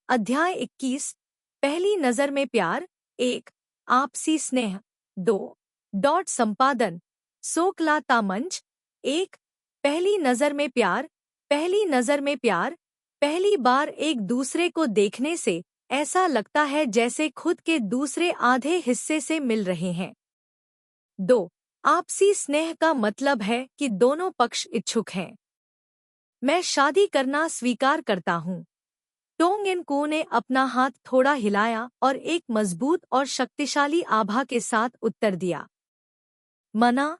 अध्याय 21। पहली नजर में प्यार। 1। आपसी स्नेह। 2। संपादन सोकलाता मंच। 1। पहली नजर में प्यार। पहली नजर में प्यार। पहली बार एक दूसरे को देखने से ऐसा लगता है जैसे खुद के दूसरे आधे हिस्से से मिल रहे हैं। 2। आपसी स्नेह का मतलब है कि दोनों पक्ष इच्छुक हैं। मैं शादी करना स्वीकार करता हूँ। टोंग एन कू ने अपना हाथ थोड़ा हिलाया और एक मजबूत और शक्तिशाली आभा के साथ उत्तर दिया। मना?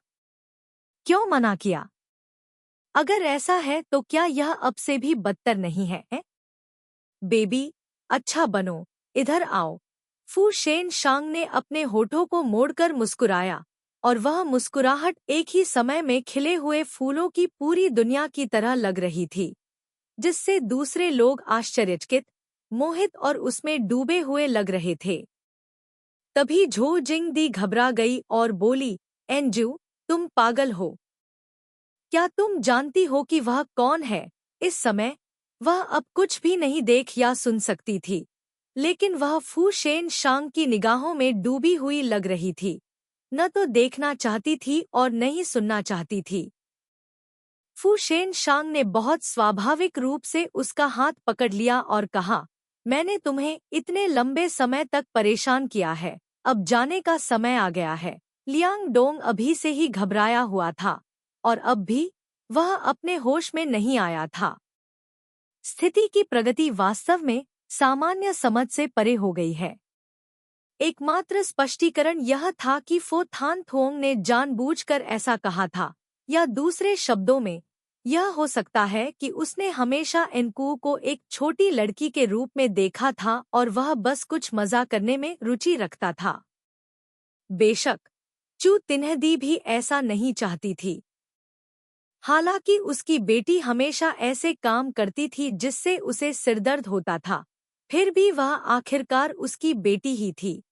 क्यों मना किया? अगर ऐसा है तो क्या यह अब से भी बदतर नहीं है? बेबी, अच्छा बनो, इधर आओ। फू शेन शांग ने अपने होठों को मोड़कर मुस्कुराया, और वह मुस्कुराहट एक ही समय में खिले हुए फूलों की पूरी दुनिया की तरह लग रही थी, जिससे दूसरे लोग आश्चर्यचकित, मोहित और उसमें डूबे हुए लग रहे थे। तभी झो जिंग दी घबरा गई और बोली, एंजू, तुम पागल हो। क्या तुम जानती हो कि वह कौन है? इस समय वह अब कुछ भी नहीं देख या सुन सकती थी, लेकिन वह फू शेन शांग की निगाहों में डूबी हुई लग रही थी। न तो देखना चाहती थी और न ही सुनना चाहती थी। फू शेन शांग ने बहुत स्वाभाविक रूप से उसका हाथ पकड़ लिया और कहा, मैंने तुम्हें इतने लंबे समय तक परेशान किया है, अब जाने का समय आ गया है। लियांग डोंग अभी से ही घबराया हुआ था, और अब भी वह अपने होश में नहीं आया था। स्थिति की प्रगति वास्तव में सामान्य समझ से परे हो गई है। एकमात्र स्पष्टीकरण यह था कि फो थान थोंग ने जानबूझकर ऐसा कहा था, या दूसरे शब्दों में यह हो सकता है कि उसने हमेशा एनकू को एक छोटी लड़की के रूप में देखा था और वह बस कुछ मजा करने में रुचि रखता था। बेशक चू तिन्हदी भी ऐसा नहीं चाहती थी। हालांकि उसकी बेटी हमेशा ऐसे काम करती थी जिससे उसे सिरदर्द होता था, फिर भी वह आखिरकार उसकी बेटी ही थी।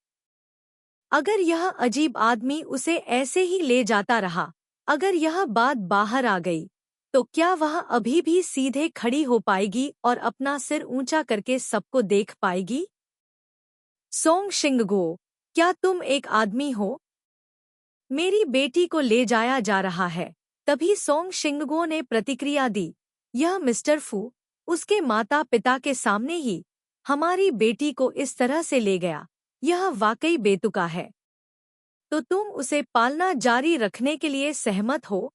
अगर यह अजीब आदमी उसे ऐसे ही ले जाता रहा, अगर यह बात बाहर आ गई, तो क्या वह अभी भी सीधे खड़ी हो पाएगी और अपना सिर ऊंचा करके सबको देख पाएगी? सोंग शिंगगो, क्या तुम एक आदमी हो? मेरी बेटी को ले जाया जा रहा है। तभी सोंग शिंगगो ने प्रतिक्रिया दी, यह मिस्टर फू, उसके माता पिता के सामने ही हमारी बेटी को इस तरह से ले गया, यह वाकई बेतुका है। तो तुम उसे पालना जारी रखने के लिए सहमत हो?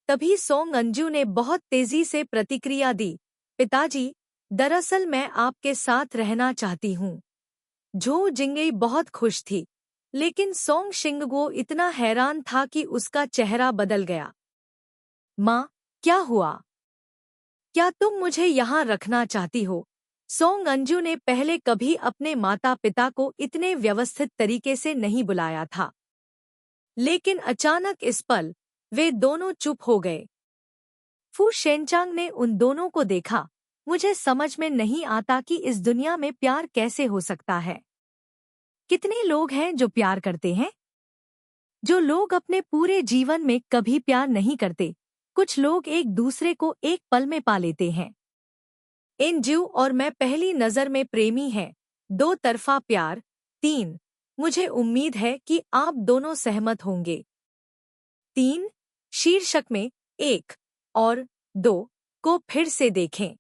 तभी सोंग अंजू ने बहुत तेजी से प्रतिक्रिया दी, पिताजी, दरअसल मैं आपके साथ रहना चाहती हूँ। झो जिंगई बहुत खुश थी, लेकिन सोंग शिंगगो इतना हैरान था कि उसका चेहरा बदल गया। माँ, क्या हुआ? क्या तुम मुझे यहाँ रखना चाहती हो? सोंग अंजू ने पहले कभी अपने माता पिता को इतने व्यवस्थित तरीके से नहीं बुलाया था, लेकिन अचानक इस पल वे दोनों चुप हो गए। फू शेनचांग ने उन दोनों को देखा। मुझे समझ में नहीं आता कि इस दुनिया में प्यार कैसे हो सकता है। कितने लोग हैं जो प्यार करते हैं? जो लोग अपने पूरे जीवन में कभी प्यार नहीं करते। कुछ लोग एक दूसरे को एक पल में पा लेते हैं। एंजू और मैं पहली नजर में प्रेमी हैं। दो तरफा प्यार। 3। मुझे उम्मीद है कि आप दोनों सहमत होंगे। 3। शीर्षक में 1 और 2 को फिर से देखें।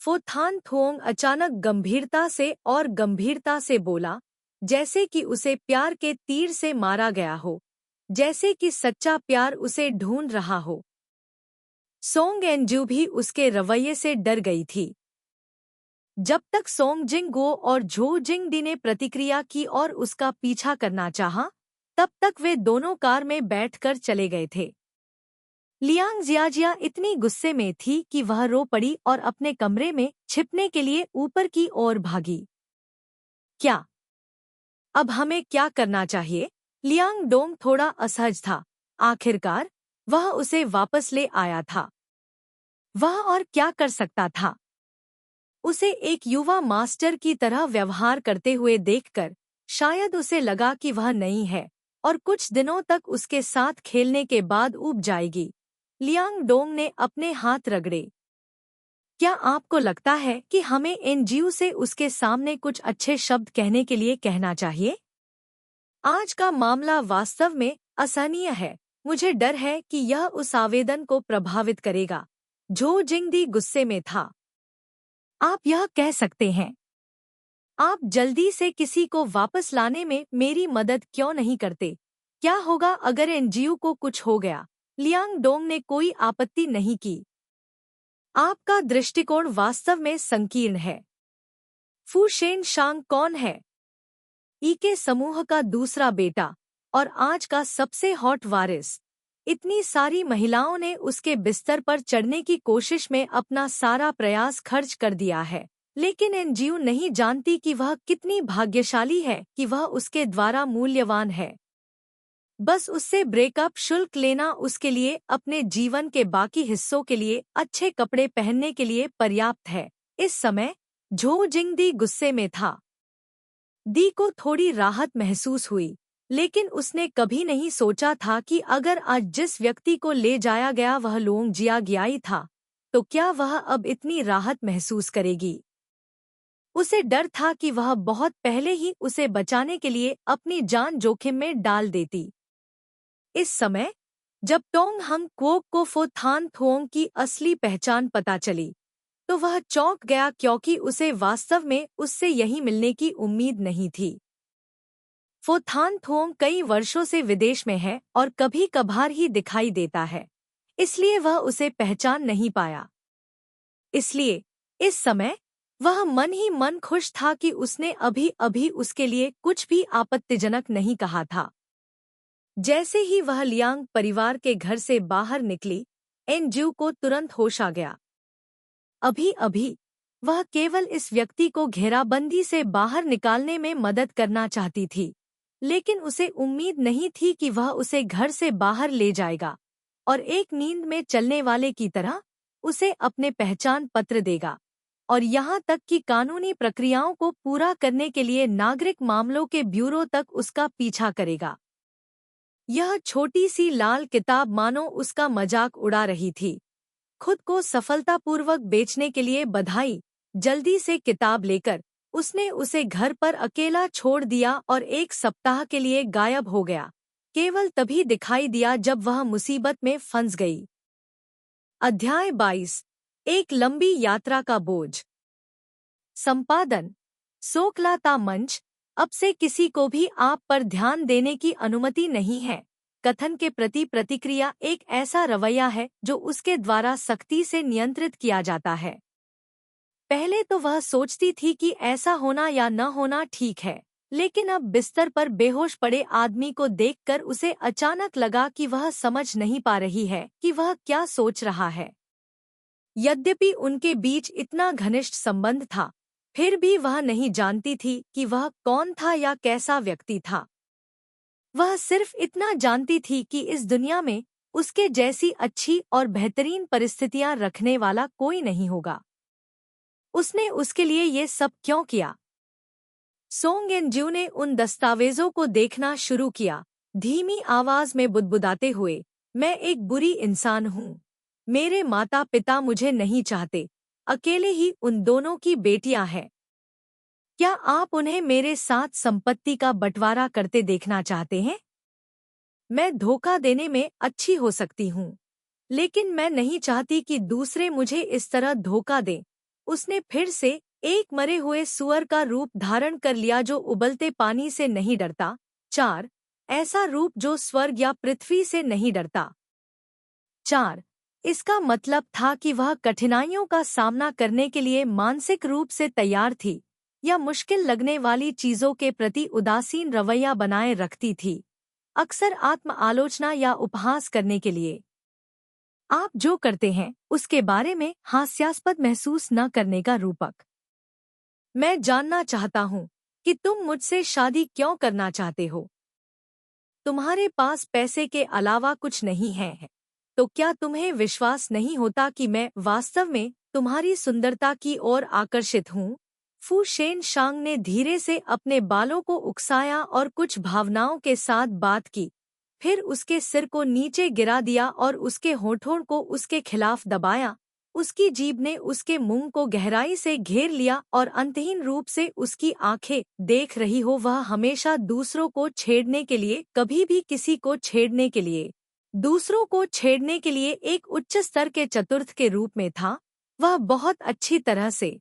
फो थान थोंग अचानक गंभीरता से बोला, जैसे कि उसे प्यार के तीर से मारा गया हो, जैसे कि सच्चा प्यार उसे ढूंढ रहा हो। सोंग एंजू भी उसके रवैये से डर गई थी। जब तक सोंग जिंगो और झो जिंगडी ने प्रतिक्रिया की और उसका पीछा करना चाहा, तब तक वे दोनों कार में बैठकर चले गए थे। लियांग जियाजिया इतनी गुस्से में थी कि वह रो पड़ी और अपने कमरे में छिपने के लिए ऊपर की ओर भागी। क्या? अब हमें क्या करना चाहिए? लियांग डोंग थोड़ा असहज था। आखिरकार वह उसे वापस ले आया था। वह और क्या कर सकता था? उसे एक युवा मास्टर की तरह व्यवहार करते हुए देखकर शायद उसे लगा कि वह नई है और कुछ दिनों तक उसके साथ खेलने के बाद ऊब जाएगी। लियांग डोंग ने अपने हाथ रगड़े। क्या आपको लगता है कि हमें एनजीओ से उसके सामने कुछ अच्छे शब्द कहने के लिए कहना चाहिए? आज का मामला वास्तव में असहनीय है। मुझे डर है कि यह उस आवेदन को प्रभावित करेगा। झो जिंगदी गुस्से में था। आप यह कह सकते हैं, आप जल्दी से किसी को वापस लाने में मेरी मदद क्यों नहीं करते? क्या होगा अगर एनजीओ को कुछ हो गया? लियांग डोंग ने कोई आपत्ति नहीं की। आपका दृष्टिकोण वास्तव में संकीर्ण है। फू शेन शांग कौन है? ई के समूह का दूसरा बेटा और आज का सबसे हॉट वारिस। इतनी सारी महिलाओं ने उसके बिस्तर पर चढ़ने की कोशिश में अपना सारा प्रयास खर्च कर दिया है, लेकिन एनजीओ नहीं जानती कि वह कितनी भाग्यशाली है कि वह उसके द्वारा मूल्यवान है। बस उससे ब्रेकअप शुल्क लेना उसके लिए अपने जीवन के बाकी हिस्सों के लिए अच्छे कपड़े पहनने के लिए पर्याप्त है। इस समय झो जिंगदी गुस्से में था। दी को थोड़ी राहत महसूस हुई, लेकिन उसने कभी नहीं सोचा था कि अगर आज जिस व्यक्ति को ले जाया गया वह लोंग जिया गियाई था, तो क्या वह अब इतनी राहत महसूस करेगी? उसे डर था कि वह बहुत पहले ही उसे बचाने के लिए अपनी जान जोखिम में डाल देती। इस समय जब टोंग हंग क्वोक को फो थान थुओंग की असली पहचान पता चली, तो वह चौंक गया क्योंकि उसे वास्तव में उससे यही मिलने की उम्मीद नहीं थी। फो थान थुओंग कई वर्षों से विदेश में है और कभी कभार ही दिखाई देता है, इसलिए वह उसे पहचान नहीं पाया। इसलिए इस समय वह मन ही मन खुश था कि उसने अभी अभी उसके लिए कुछ भी आपत्तिजनक नहीं कहा था। जैसे ही वह लियांग परिवार के घर से बाहर निकली, एनजू को तुरंत होश आ गया। अभी अभी वह केवल इस व्यक्ति को घेराबंदी से बाहर निकालने में मदद करना चाहती थी, लेकिन उसे उम्मीद नहीं थी कि वह उसे घर से बाहर ले जाएगा और एक नींद में चलने वाले की तरह उसे अपने पहचान पत्र देगा, और यहाँ तक कि कानूनी प्रक्रियाओं को पूरा करने के लिए नागरिक मामलों के ब्यूरो तक उसका पीछा करेगा। यह छोटी सी लाल किताब मानो उसका मजाक उड़ा रही थी। खुद को सफलतापूर्वक बेचने के लिए बधाई। जल्दी से किताब लेकर उसने उसे घर पर अकेला छोड़ दिया और एक सप्ताह के लिए गायब हो गया। केवल तभी दिखाई दिया जब वह मुसीबत में फंस गई। अध्याय 22। एक लंबी यात्रा का बोझ। संपादन सोकलाता मंच। अब से किसी को भी आप पर ध्यान देने की अनुमति नहीं है। कथन के प्रति प्रतिक्रिया एक ऐसा रवैया है जो उसके द्वारा सख्ती से नियंत्रित किया जाता है। पहले तो वह सोचती थी कि ऐसा होना या न होना ठीक है, लेकिन अब बिस्तर पर बेहोश पड़े आदमी को देखकर उसे अचानक लगा कि वह समझ नहीं पा रही है कि वह क्या सोच रहा है। यद्यपि उनके बीच इतना घनिष्ठ संबंध था, फिर भी वह नहीं जानती थी कि वह कौन था या कैसा व्यक्ति था। वह सिर्फ इतना जानती थी कि इस दुनिया में उसके जैसी अच्छी और बेहतरीन परिस्थितियां रखने वाला कोई नहीं होगा। उसने उसके लिए ये सब क्यों किया? सोंग एनजू ने उन दस्तावेजों को देखना शुरू किया, धीमी आवाज में बुदबुदाते हुए, मैं एक बुरी इंसान हूँ। मेरे माता पिता मुझे नहीं चाहते, अकेले ही उन दोनों की बेटियां हैं। क्या आप उन्हें मेरे साथ संपत्ति का बंटवारा करते देखना चाहते हैं? मैं धोखा देने में अच्छी हो सकती हूँ, लेकिन मैं नहीं चाहती कि दूसरे मुझे इस तरह धोखा दें। उसने फिर से एक मरे हुए सुअर का रूप धारण कर लिया जो उबलते पानी से नहीं डरता। 4. ऐसा रूप जो स्वर्ग या पृथ्वी से नहीं डरता। 4. इसका मतलब था कि वह कठिनाइयों का सामना करने के लिए मानसिक रूप से तैयार थी, या मुश्किल लगने वाली चीजों के प्रति उदासीन रवैया बनाए रखती थी, अक्सर आत्म आलोचना या उपहास करने के लिए। आप जो करते हैं उसके बारे में हास्यास्पद महसूस न करने का रूपक। मैं जानना चाहता हूँ कि तुम मुझसे शादी क्यों करना चाहते हो। तुम्हारे पास पैसे के अलावा कुछ नहीं है, तो क्या तुम्हें विश्वास नहीं होता कि मैं वास्तव में तुम्हारी सुंदरता की ओर आकर्षित हूँ? फू शेन शांग ने धीरे से अपने बालों को उकसाया और कुछ भावनाओं के साथ बात की, फिर उसके सिर को नीचे गिरा दिया और उसके होठों को उसके खिलाफ दबाया, उसकी जीभ ने उसके मुंह को गहराई से घेर लिया और अंतहीन रूप से उसकी आंखें देख रही हो। वह हमेशा दूसरों को छेड़ने के लिए, कभी भी किसी को छेड़ने के लिए, दूसरों को छेड़ने के लिए एक उच्च स्तर के चतुर्थ के रूप में था। वह बहुत अच्छी तरह से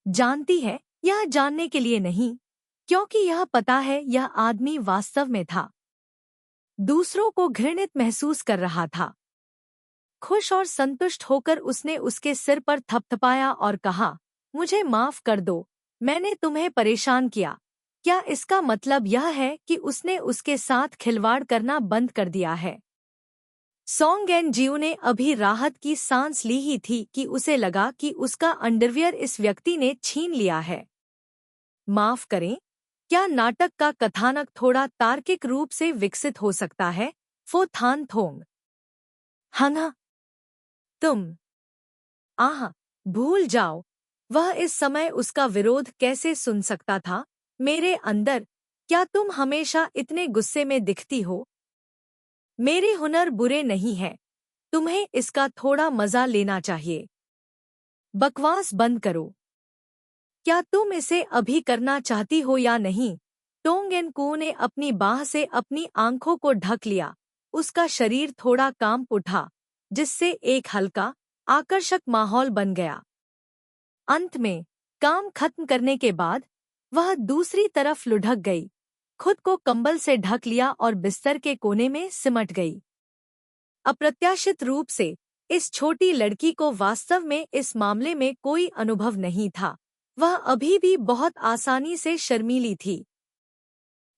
जानती है, यह जानने के लिए नहीं, क्योंकि यह पता है यह आदमी वास्तव में था। दूसरों को घृणित महसूस कर रहा था। खुश और संतुष्ट होकर उसने उसके सिर पर थपथपाया और कहा, मुझे माफ कर दो, मैंने तुम्हें परेशान किया। क्या इसका मतलब यह है कि उसने उसके साथ खिलवाड़ करना बंद कर दिया है? सोंग एन जियो ने अभी राहत की सांस ली ही थी कि उसे लगा कि उसका अंडरवियर इस व्यक्ति ने छीन लिया है। माफ करें, क्या नाटक का कथानक थोड़ा तार्किक रूप से विकसित हो सकता है? फो थान थोंग। हंगा, तुम आह, भूल जाओ। वह इस समय उसका विरोध कैसे सुन सकता था? मेरे अंदर, क्या तुम हमेशा इतने गुस्से में दिखती हो? मेरे हुनर बुरे नहीं हैं। तुम्हें इसका थोड़ा मजा लेना चाहिए। बकवास बंद करो। क्या तुम इसे अभी करना चाहती हो या नहीं? टोंग एन कू ने अपनी बाह से अपनी आंखों को ढक लिया। उसका शरीर थोड़ा कांप उठा, जिससे एक हल्का, आकर्षक माहौल बन गया। अंत में, काम खत्म करने के बाद, वह दूसरी तरफ लुढ़क गई, खुद को कंबल से ढक लिया और बिस्तर के कोने में सिमट गई। अप्रत्याशित रूप से, इस छोटी लड़की को वास्तव में इस मामले में कोई अनुभव नहीं था। वह अभी भी बहुत आसानी से शर्मीली थी।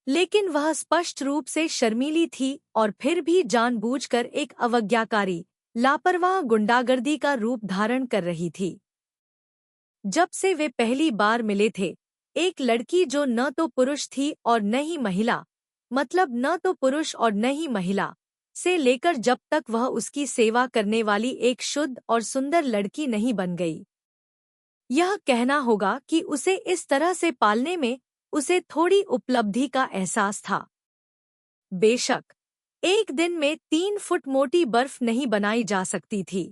लेकिन वह स्पष्ट रूप से शर्मीली थी और फिर भी जानबूझकर एक अवज्ञाकारी, लापरवाह गुंडागर्दी का रूप धारण कर रही थी। जब से वे पहली बार मिले थे, एक लड़की जो न तो पुरुष थी और न ही महिला, मतलब न तो पुरुष और न ही महिला, से लेकर जब तक वह उसकी सेवा करने वाली एक शुद्ध और सुंदर लड़की नहीं बन गई। यह कहना होगा कि उसे इस तरह से पालने में उसे थोड़ी उपलब्धि का एहसास था। बेशक, एक दिन में 3 फुट मोटी बर्फ नहीं बनाई जा सकती थी।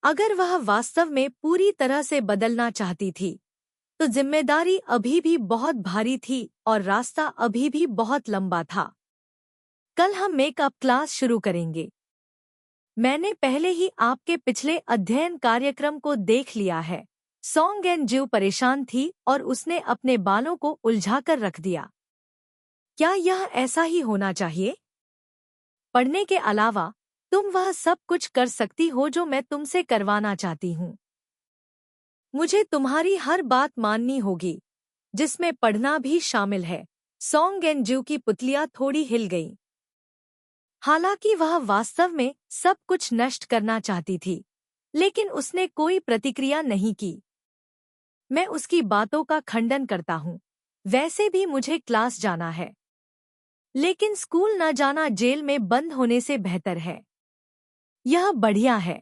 अगर वह वास्तव में पूरी तरह से बदलना चाहती थी, तो जिम्मेदारी अभी भी बहुत भारी थी और रास्ता अभी भी बहुत लंबा था। कल हम मेकअप क्लास शुरू करेंगे। मैंने पहले ही आपके पिछले अध्ययन कार्यक्रम को देख लिया है। सोंग एन जियो परेशान थी और उसने अपने बालों को उलझाकर रख दिया। क्या यह ऐसा ही होना चाहिए? पढ़ने के अलावा, तुम वह सब कुछ कर सकती हो जो मैं तुमसे करवाना चाहती हूँ। मुझे तुम्हारी हर बात माननी होगी, जिसमें पढ़ना भी शामिल है। सोंग एन जियो की पुतलियां थोड़ी हिल गईं। हालांकि वह वास्तव में सब कुछ नष्ट करना चाहती थी, लेकिन उसने कोई प्रतिक्रिया नहीं की। मैं उसकी बातों का खंडन करता हूँ। वैसे भी मुझे क्लास जाना है। लेकिन स्कूल न जाना जेल में बंद होने से बेहतर है। यह बढ़िया है।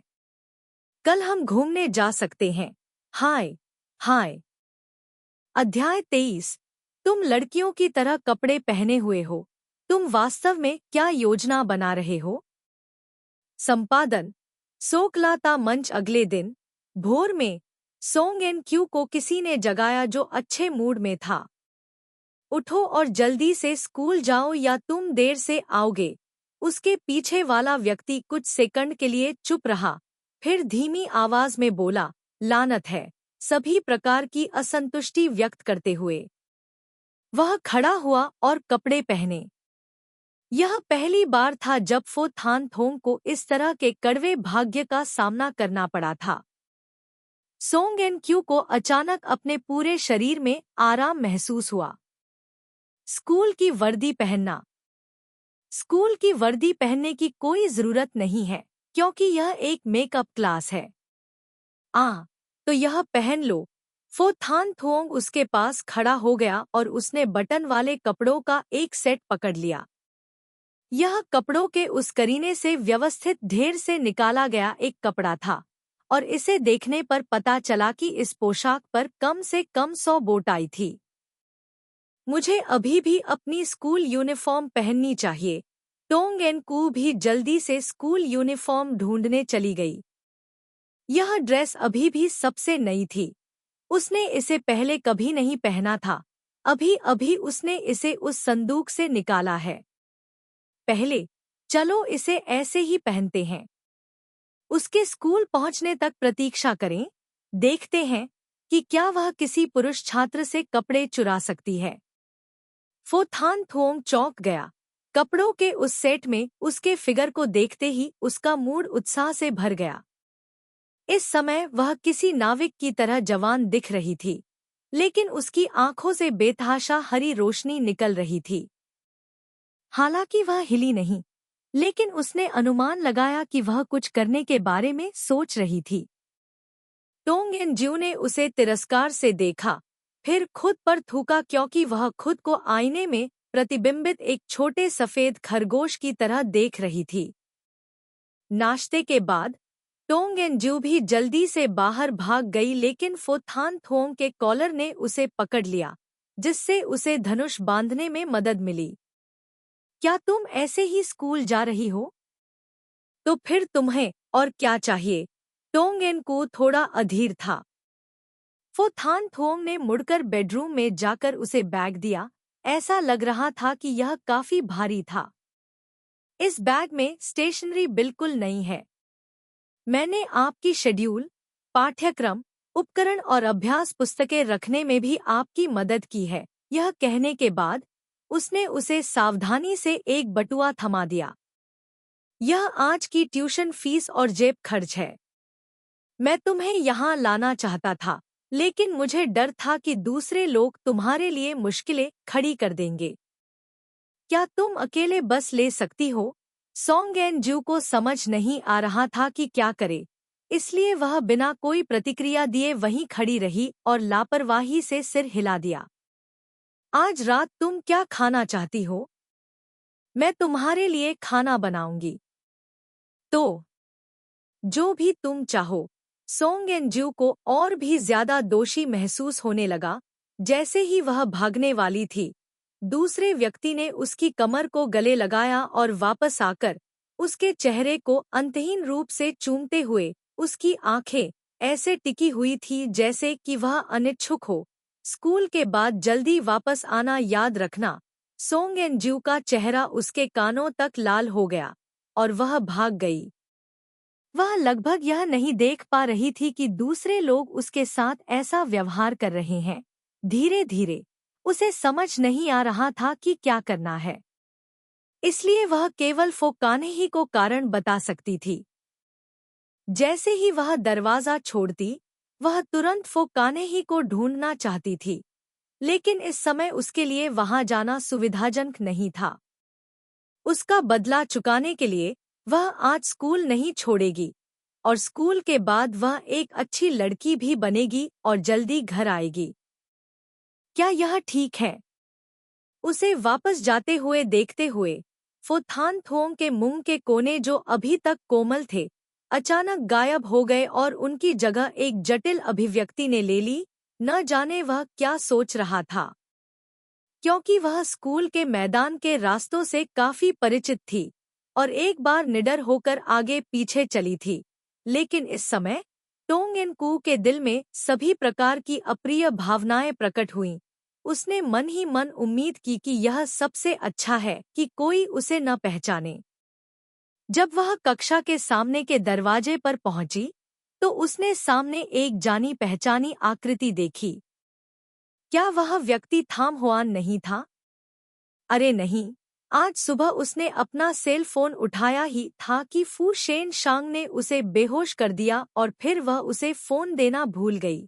कल हम घूमने जा सकते हैं। हाय, हाय। अध्याय 23। तुम लड़कियों की तरह कपड़े पहने हुए हो। तुम वास्तव में क्या योजना बना रहे हो? संपादन, सोकलाता मंच। अगले दिन भोर में सोंग एन क्यू को किसी ने जगाया जो अच्छे मूड में था। उठो और जल्दी से स्कूल जाओ या तुम देर से आओगे। उसके पीछे वाला व्यक्ति कुछ सेकंड के लिए चुप रहा, फिर धीमी आवाज में बोला, लानत है, सभी प्रकार की असंतुष्टि व्यक्त करते हुए। वह खड़ा हुआ और कपड़े पहने। यह पहली बार था जब फो थान थोंग को इस तरह के कड़वे भाग्य का सामना करना पड़ा था। सोंग एन क्यू को अचानक अपने पूरे शरीर में आराम महसूस हुआ। स्कूल की वर्दी पहनना। स्कूल की वर्दी पहनने की कोई जरूरत नहीं है, क्योंकि यह एक मेकअप क्लास है। तो यह पहन लो। फो थान थोंग उसके पास खड़ा हो गया और उसने बटन वाले कपड़ों का एक सेट पकड़ लिया। यह कपड़ों के उस करीने से व्यवस्थित ढेर से निकाला गया एक कपड़ा था, और इसे देखने पर पता चला कि इस पोशाक पर कम से कम 100 बोटाई थी। मुझे अभी भी अपनी स्कूल यूनिफॉर्म पहननी चाहिए। टोंग एन कू भी जल्दी से स्कूल यूनिफॉर्म ढूंढने चली गई। यह ड्रेस अभी भी सबसे नई थी। उसने इसे पहले कभी नहीं पहना था। अभी अभी उसने इसे उस संदूक से निकाला है। पहले चलो इसे ऐसे ही पहनते हैं। उसके स्कूल पहुंचने तक प्रतीक्षा करें। देखते हैं कि क्या वह किसी पुरुष छात्र से कपड़े चुरा सकती है। फो थान थोंग चौंक गया। कपड़ों के उस सेट में उसके फिगर को देखते ही उसका मूड उत्साह से भर गया। इस समय वह किसी नाविक की तरह जवान दिख रही थी, लेकिन उसकी आंखों से बेतहाशा हरी रोशनी निकल रही थी। हालांकि वह हिली नहीं, लेकिन उसने अनुमान लगाया कि वह कुछ करने के बारे में सोच रही थी। टोंग एन ज्यू ने उसे तिरस्कार से देखा, फिर खुद पर थूका क्योंकि वह खुद को आईने में प्रतिबिंबित एक छोटे सफेद खरगोश की तरह देख रही थी। नाश्ते के बाद टोंग एन ज्यू भी जल्दी से बाहर भाग गई, लेकिन फो थान थोंग के कॉलर ने उसे पकड़ लिया, जिससे उसे धनुष बांधने में मदद मिली। क्या तुम ऐसे ही स्कूल जा रही हो? तो फिर तुम्हें और क्या चाहिए? टोंग एन को थोड़ा अधीर था। फो थान थोंग ने मुड़कर बेडरूम में जाकर उसे बैग दिया। ऐसा लग रहा था कि यह काफी भारी था। इस बैग में स्टेशनरी बिल्कुल नहीं है। मैंने आपकी शेड्यूल, पाठ्यक्रम, उपकरण और अभ्यास पुस्तकें रखने में भी आपकी मदद की है। यह कहने के बाद उसने उसे सावधानी से एक बटुआ थमा दिया। यह आज की ट्यूशन फीस और जेब खर्च है। मैं तुम्हें यहाँ लाना चाहता था, लेकिन मुझे डर था कि दूसरे लोग तुम्हारे लिए मुश्किलें खड़ी कर देंगे। क्या तुम अकेले बस ले सकती हो? सोंग एन जू को समझ नहीं आ रहा था कि क्या करे, इसलिए वह बिना कोई प्रतिक्रिया दिए वहीं खड़ी रही और लापरवाही से सिर हिला दिया। आज रात तुम क्या खाना चाहती हो? मैं तुम्हारे लिए खाना बनाऊंगी। तो जो भी तुम चाहो। सोंग एन जू को और भी ज्यादा दोषी महसूस होने लगा। जैसे ही वह भागने वाली थी, दूसरे व्यक्ति ने उसकी कमर को गले लगाया और वापस आकर उसके चेहरे को अंतहीन रूप से चूमते हुए उसकी आंखें ऐसे टिकी हुई थी जैसे कि वह अनिच्छुक हो। स्कूल के बाद जल्दी वापस आना याद रखना। सोंग एन जू का चेहरा उसके कानों तक लाल हो गया और वह भाग गई। वह लगभग यह नहीं देख पा रही थी कि दूसरे लोग उसके साथ ऐसा व्यवहार कर रहे हैं। धीरे धीरे उसे समझ नहीं आ रहा था कि क्या करना है, इसलिए वह केवल फोकाने ही को कारण बता सकती थी। जैसे ही वह दरवाजा छोड़ती, वह तुरंत फोकाने ही को ढूंढना चाहती थी, लेकिन इस समय उसके लिए वहां जाना सुविधाजनक नहीं था। उसका बदला चुकाने के लिए वह आज स्कूल नहीं छोड़ेगी और स्कूल के बाद वह एक अच्छी लड़की भी बनेगी और जल्दी घर आएगी। क्या यह ठीक है? उसे वापस जाते हुए देखते हुए फो थान थोंग के मुंह के कोने जो अभी तक कोमल थे, अचानक गायब हो गए और उनकी जगह एक जटिल अभिव्यक्ति ने ले ली। न जाने वह क्या सोच रहा था, क्योंकि वह स्कूल के मैदान के रास्तों से काफी परिचित थी और एक बार निडर होकर आगे पीछे चली थी। लेकिन इस समय टोंग एन कू के दिल में सभी प्रकार की अप्रिय भावनाएं प्रकट हुईं। उसने मन ही मन उम्मीद की कि यह सबसे अच्छा है कि कोई उसे न पहचाने। जब वह कक्षा के सामने के दरवाजे पर पहुंची, तो उसने सामने एक जानी पहचानी आकृति देखी। क्या वह व्यक्ति थाम हुआन नहीं था? अरे नहीं, आज सुबह उसने अपना सेल फोन उठाया ही था कि फू शेन शांग ने उसे बेहोश कर दिया और फिर वह उसे फोन देना भूल गई।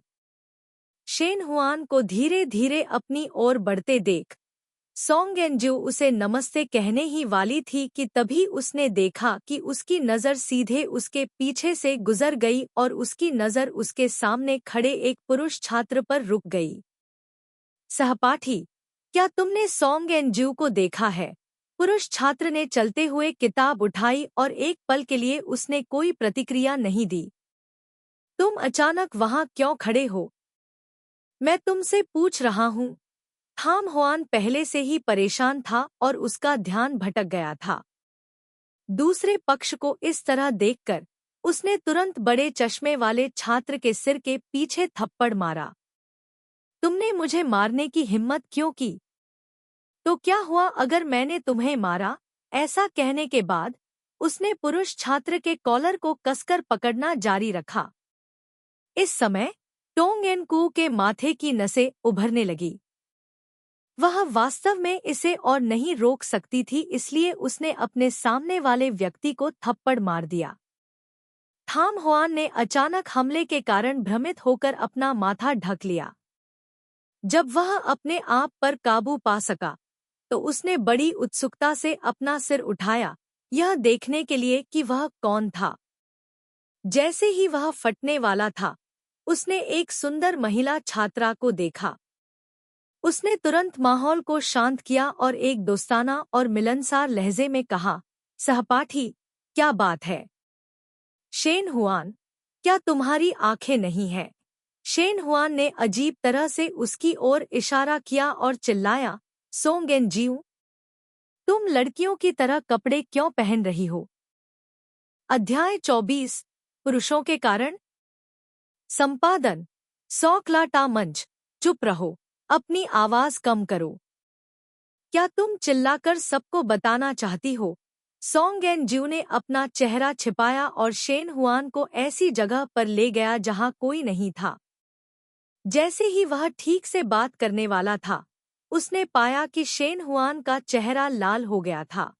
शेन हुआन को धीरे धीरे अपनी ओर बढ़ते देख सोंग एन जू उसे नमस्ते कहने ही वाली थी कि तभी उसने देखा कि उसकी नज़र सीधे उसके पीछे से गुजर गई और उसकी नज़र उसके सामने खड़े एक पुरुष छात्र पर रुक गई। सहपाठी, क्या तुमने सोंग एन जू को देखा है? पुरुष छात्र ने चलते हुए किताब उठाई और एक पल के लिए उसने कोई प्रतिक्रिया नहीं दी। तुम अचानक वहां क्यों खड़े हो? मैं तुमसे पूछ रहा हूँ। थाम हुआन पहले से ही परेशान था और उसका ध्यान भटक गया था। दूसरे पक्ष को इस तरह देखकर उसने तुरंत बड़े चश्मे वाले छात्र के सिर के पीछे थप्पड़ मारा। तुमने मुझे मारने की हिम्मत क्यों की? तो क्या हुआ अगर मैंने तुम्हें मारा? ऐसा कहने के बाद उसने पुरुष छात्र के कॉलर को कसकर पकड़ना जारी रखा। इस समय टोंग एन कू के माथे की नसें उभरने लगी। वह वास्तव में इसे और नहीं रोक सकती थी, इसलिए उसने अपने सामने वाले व्यक्ति को थप्पड़ मार दिया। थाम हुआन ने अचानक हमले के कारण भ्रमित होकर अपना माथा ढक लिया। जब वह अपने आप पर काबू पा सका तो उसने बड़ी उत्सुकता से अपना सिर उठाया, यह देखने के लिए कि वह कौन था। जैसे ही वह फटने वाला था, उसने एक सुंदर महिला छात्रा को देखा। उसने तुरंत माहौल को शांत किया और एक दोस्ताना और मिलनसार लहजे में कहा, सहपाठी, क्या बात है? शेन हुआन, क्या तुम्हारी आंखें नहीं हैं? शेन हुआन ने अजीब तरह से उसकी ओर इशारा किया और चिल्लाया, सोंग एन जिऊ, तुम लड़कियों की तरह कपड़े क्यों पहन रही हो? अध्याय 24 पुरुषों के कारण। संपादन सोकला ता मंच। चुप रहो, अपनी आवाज कम करो। क्या तुम चिल्लाकर सबको बताना चाहती हो? सोंग एन जिऊ ने अपना चेहरा छिपाया और शेन हुआन को ऐसी जगह पर ले गया जहां कोई नहीं था। जैसे ही वह ठीक से बात करने वाला था, उसने पाया कि शेन हुआन का चेहरा लाल हो गया था।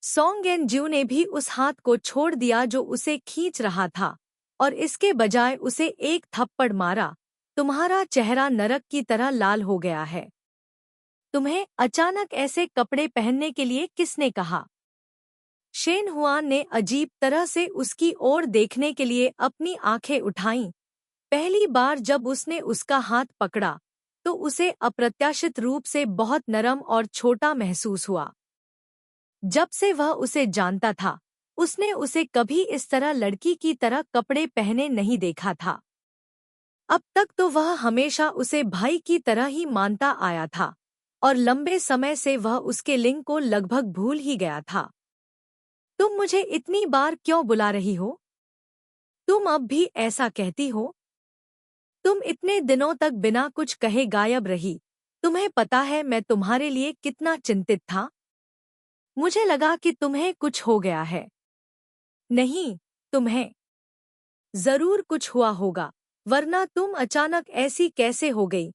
सोंग एन जिऊ ने भी उस हाथ को छोड़ दिया जो उसे खींच रहा था और इसके बजाय उसे एक थप्पड़ मारा। तुम्हारा चेहरा नरक की तरह लाल हो गया है। तुम्हें अचानक ऐसे कपड़े पहनने के लिए किसने कहा? शेन हुआन ने अजीब तरह से उसकी ओर देखने के लिए अपनी आंखें उठाईं। पहली बार जब उसने उसका हाथ पकड़ा तो उसे अप्रत्याशित रूप से बहुत नरम और छोटा महसूस हुआ। जब से वह उसे जानता था, उसने उसे कभी इस तरह लड़की की तरह कपड़े पहने नहीं देखा था। अब तक तो वह हमेशा उसे भाई की तरह ही मानता आया था और लंबे समय से वह उसके लिंग को लगभग भूल ही गया था। तुम मुझे इतनी बार क्यों बुला रही हो? तुम अब भी ऐसा कहती हो? तुम इतने दिनों तक बिना कुछ कहे गायब रही। तुम्हें पता है मैं तुम्हारे लिए कितना चिंतित था। मुझे लगा कि तुम्हें कुछ हो गया है। नहीं, तुम्हें जरूर कुछ हुआ होगा, वरना तुम अचानक ऐसी कैसे हो गई?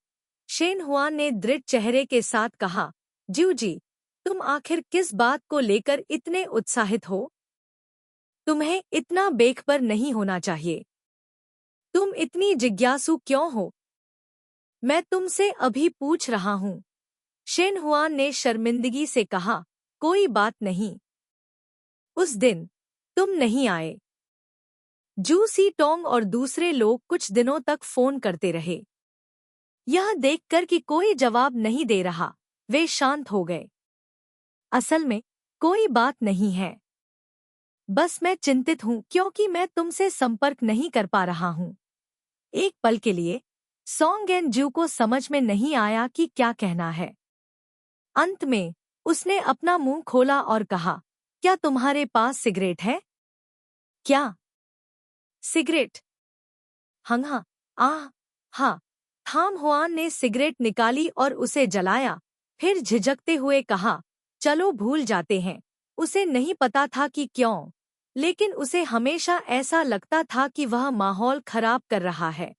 शेन हुआन ने दृढ़ चेहरे के साथ कहा, जिऊ जी, तुम आखिर किस बात को लेकर इतने उत्साहित हो? तुम्हें इतना बेखबर नहीं होना चाहिए। तुम इतनी जिज्ञासु क्यों हो? मैं तुमसे अभी पूछ रहा हूँ। शेन हुआन ने शर्मिंदगी से कहा, कोई बात नहीं। उस दिन तुम नहीं आए। जू सी टोंग और दूसरे लोग कुछ दिनों तक फोन करते रहे। यह देखकर कि कोई जवाब नहीं दे रहा, वे शांत हो गए। असल में कोई बात नहीं है। बस मैं चिंतित हूँ क्योंकि मैं तुमसे संपर्क नहीं कर पा रहा हूँ। एक पल के लिए सोंग एन जिऊ को समझ में नहीं आया कि क्या कहना है। अंत में उसने अपना मुंह खोला और कहा, क्या तुम्हारे पास सिगरेट है? क्या सिगरेट? हाँ, आह, हाँ। थाम हुआन ने सिगरेट निकाली और उसे जलाया, फिर झिझकते हुए कहा, चलो भूल जाते हैं। उसे नहीं पता था कि क्यों, लेकिन उसे हमेशा ऐसा लगता था कि वह माहौल खराब कर रहा है।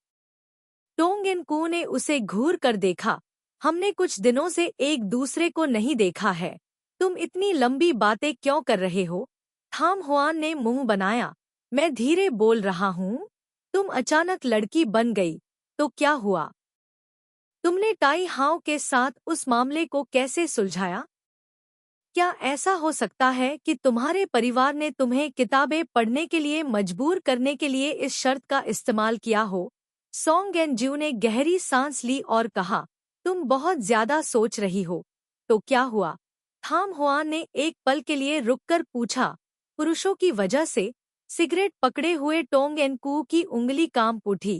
टोंग एन कू ने उसे घूर कर देखा। हमने कुछ दिनों से एक दूसरे को नहीं देखा है। तुम इतनी लंबी बातें क्यों कर रहे हो? थाम हुआन ने मुंह बनाया। मैं धीरे बोल रहा हूँ। तुम अचानक लड़की बन गई, तो क्या हुआ? तुमने टाई हाउ के साथ उस मामले को कैसे सुलझाया? क्या ऐसा हो सकता है कि तुम्हारे परिवार ने तुम्हें किताबें पढ़ने के लिए मजबूर करने के लिए इस शर्त का इस्तेमाल किया हो? सोंग एन जिऊ ने गहरी सांस ली और कहा, तुम बहुत ज्यादा सोच रही हो। तो क्या हुआ? थाम हुआन ने एक पल के लिए रुककर पूछा। पुरुषों की वजह से सिगरेट पकड़े हुए टोंग एन कू की उंगली कांप उठी।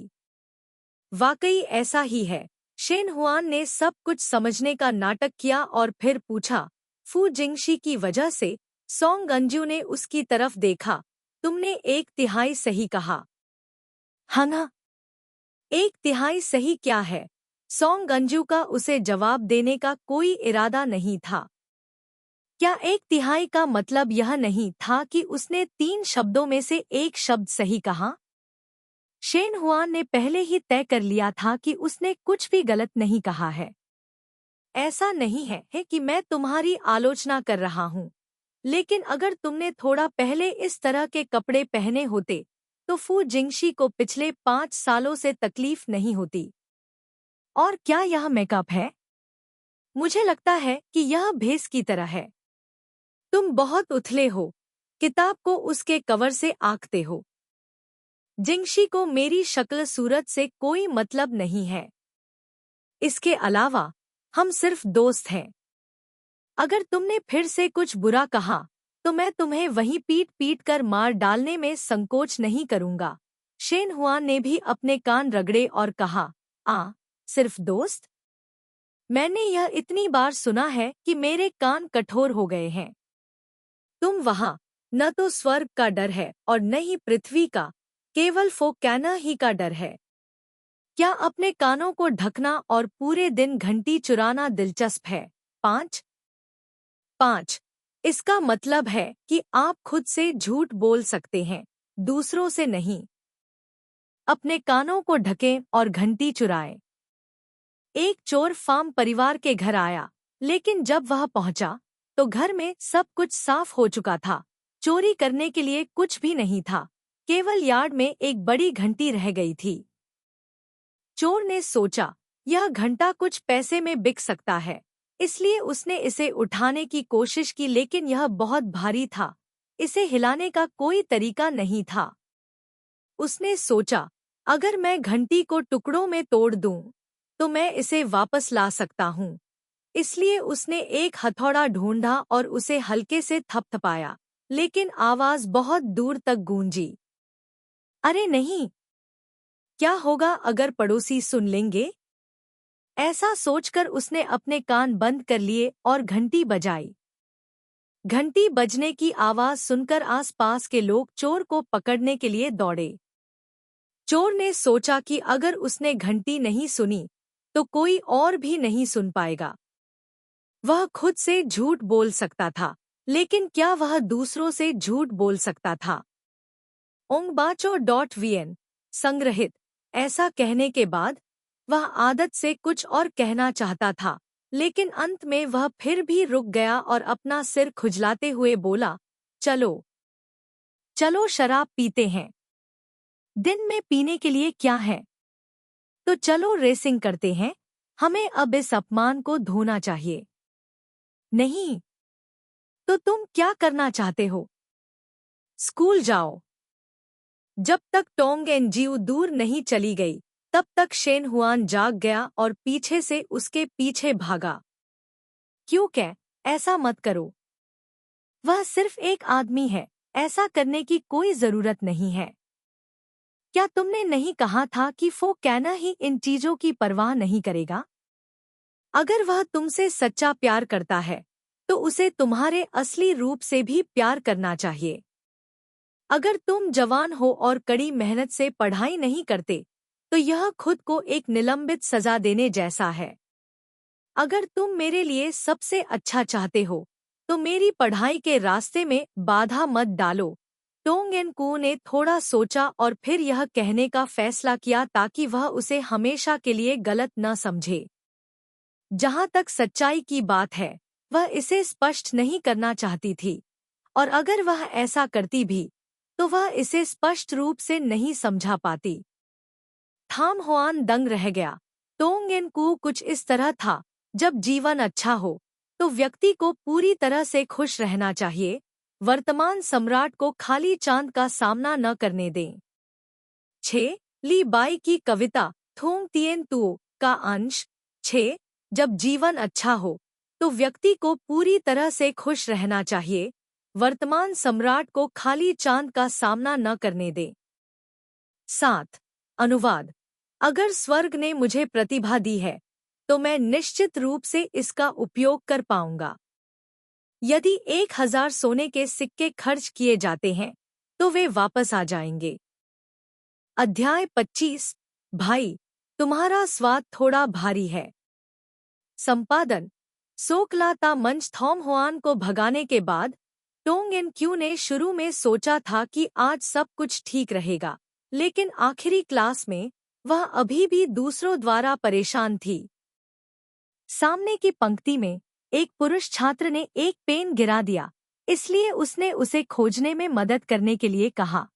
वाकई ऐसा ही है। शेन हुआन ने सब कुछ समझने का नाटक किया और फिर पूछा, फू जिंगशी की वजह से? सोंग अंजू ने उसकी तरफ देखा। तुमने 1/3 सही कहा। हाँ, 1/3 सही क्या है? सॉन्ग अंजू का उसे जवाब देने का कोई इरादा नहीं था। क्या 1/3 का मतलब यह नहीं था कि उसने 3 शब्दों में से एक शब्द सही कहा? शेन हुआन ने पहले ही तय कर लिया था कि उसने कुछ भी गलत नहीं कहा है। ऐसा नहीं है कि मैं तुम्हारी आलोचना कर रहा हूँ, लेकिन अगर तुमने थोड़ा पहले इस तरह के कपड़े पहने होते तो फू जिंगशी को पिछले 5 सालों से तकलीफ नहीं होती। और क्या यह मेकअप है? मुझे लगता है कि यह भेस की तरह है। तुम बहुत उथले हो, किताब को उसके कवर से आंकते हो। जिंगशी को मेरी शक्ल सूरत से कोई मतलब नहीं है। इसके अलावा हम सिर्फ दोस्त हैं। अगर तुमने फिर से कुछ बुरा कहा तो मैं तुम्हें वहीं पीट पीट कर मार डालने में संकोच नहीं करूंगा। शेन हुआन ने भी अपने कान रगड़े और कहा, सिर्फ दोस्त? मैंने यह इतनी बार सुना है कि मेरे कान कठोर हो गए हैं। तुम वहाँ न तो स्वर्ग का डर है और न ही पृथ्वी का, केवल फोकैना ही का डर है। क्या अपने कानों को ढकना और पूरे दिन घंटी चुराना दिलचस्प है? 5 इसका मतलब है कि आप खुद से झूठ बोल सकते हैं, दूसरों से नहीं। अपने कानों को ढकें और घंटी चुराएं। एक चोर फार्म परिवार के घर आया, लेकिन जब वह पहुंचा तो घर में सब कुछ साफ हो चुका था। चोरी करने के लिए कुछ भी नहीं था, केवल यार्ड में एक बड़ी घंटी रह गई थी। चोर ने सोचा, यह घंटा कुछ पैसे में बिक सकता है, इसलिए उसने इसे उठाने की कोशिश की, लेकिन यह बहुत भारी था। इसे हिलाने का कोई तरीका नहीं था। उसने सोचा, अगर मैं घंटी को टुकड़ों में तोड़ दूं, तो मैं इसे वापस ला सकता हूं। इसलिए उसने एक हथौड़ा ढूंढा और उसे हल्के से थपथपाया, लेकिन आवाज बहुत दूर तक गूंजी। अरे नहीं! क्या होगा अगर पड़ोसी सुन लेंगे? ऐसा सोचकर उसने अपने कान बंद कर लिए और घंटी बजाई। घंटी बजने की आवाज सुनकर आसपास के लोग चोर को पकड़ने के लिए दौड़े। चोर ने सोचा कि अगर उसने घंटी नहीं सुनी तो कोई और भी नहीं सुन पाएगा। वह खुद से झूठ बोल सकता था, लेकिन क्या वह दूसरों से झूठ बोल सकता था? ओंगबाचो.वीएन संग्रहित। ऐसा कहने के बाद वह आदत से कुछ और कहना चाहता था, लेकिन अंत में वह फिर भी रुक गया और अपना सिर खुजलाते हुए बोला, चलो चलो शराब पीते हैं। दिन में पीने के लिए क्या है? तो चलो रेसिंग करते हैं। हमें अब इस अपमान को धोना चाहिए। नहीं। तो तुम क्या करना चाहते हो? स्कूल जाओ। जब तक टोंग एन जिऊ दूर नहीं चली गई, तब तक शेन हुआन जाग गया और पीछे से उसके पीछे भागा। क्यों कह, ऐसा मत करो। वह सिर्फ एक आदमी है, ऐसा करने की कोई जरूरत नहीं है। क्या तुमने नहीं कहा था कि फोकैना ही इन चीजों की परवाह नहीं करेगा? अगर वह तुमसे सच्चा प्यार करता है, तो उसे तुम्हारे असली रूप से भी प्यार करना चाहिए। अगर तुम जवान हो और कड़ी मेहनत से पढ़ाई नहीं करते, तो यह खुद को एक निलंबित सजा देने जैसा है। अगर तुम मेरे लिए सबसे अच्छा चाहते हो, तो मेरी पढ़ाई के रास्ते में बाधा मत डालो। टोंग एन कू ने थोड़ा सोचा और फिर यह कहने का फैसला किया ताकि वह उसे हमेशा के लिए गलत न समझे। जहाँ तक सच्चाई की बात है, वह इसे स्पष्ट नहीं करना चाहती थी, और अगर वह ऐसा करती भी, तो वह इसे स्पष्ट रूप से नहीं समझा पाती। थाम हुआन दंग रह गया। टोंग एन कू कुछ इस तरह था, जब जीवन अच्छा हो, तो व्यक्ति को पूरी तरह से खुश रहना चाहिए। वर्तमान सम्राट को खाली चांद का सामना न करने दें। 6 ली बाई की कविता थोंग तिएन तुओ का अंश 6 जब जीवन अच्छा हो, तो व्यक्ति को पूरी तरह से खुश रहना चाहिए। वर्तमान सम्राट को खाली चांद का सामना न करने दें। 7 अनुवाद। अगर स्वर्ग ने मुझे प्रतिभा दी है, तो मैं निश्चित रूप से इसका उपयोग कर पाऊंगा। यदि 1000 सोने के सिक्के खर्च किए जाते हैं, तो वे वापस आ जाएंगे। अध्याय 25। भाई, तुम्हारा स्वाद थोड़ा भारी है। संपादन सोकलाता मंच। थॉम हुआन को भगाने के बाद टोंग एन क्यू ने शुरू में सोचा था कि आज सब कुछ ठीक रहेगा, लेकिन आखिरी क्लास में वह अभी भी दूसरों द्वारा परेशान थी। सामने की पंक्ति में एक पुरुष छात्र ने एक पेन गिरा दिया, इसलिए उसने उसे खोजने में मदद करने के लिए कहा।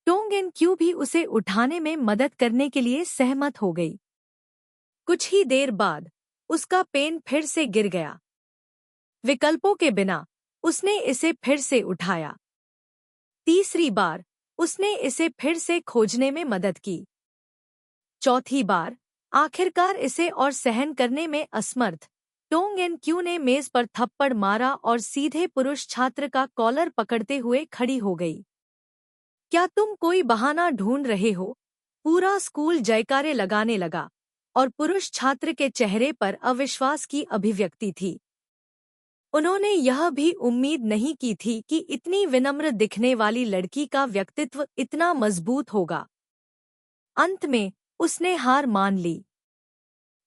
टोंग एन क्यू भी उसे उठाने में मदद करने के लिए सहमत हो गई। कुछ ही देर बाद उसका पेन फिर से गिर गया। विकल्पों के बिना उसने इसे फिर से उठाया। तीसरी बार उसने इसे फिर से खोजने में मदद की। चौथी बार आखिरकार इसे और सहन करने में असमर्थ टोंग एन क्यू ने मेज पर थप्पड़ मारा और सीधे पुरुष छात्र का कॉलर पकड़ते हुए खड़ी हो गई। क्या तुम कोई बहाना ढूंढ रहे हो? पूरा स्कूल जयकारे लगाने लगा और पुरुष छात्र के चेहरे पर अविश्वास की अभिव्यक्ति थी। उन्होंने यह भी उम्मीद नहीं की थी कि इतनी विनम्र दिखने वाली लड़की का व्यक्तित्व इतना मजबूत होगा। अंत में उसने हार मान ली।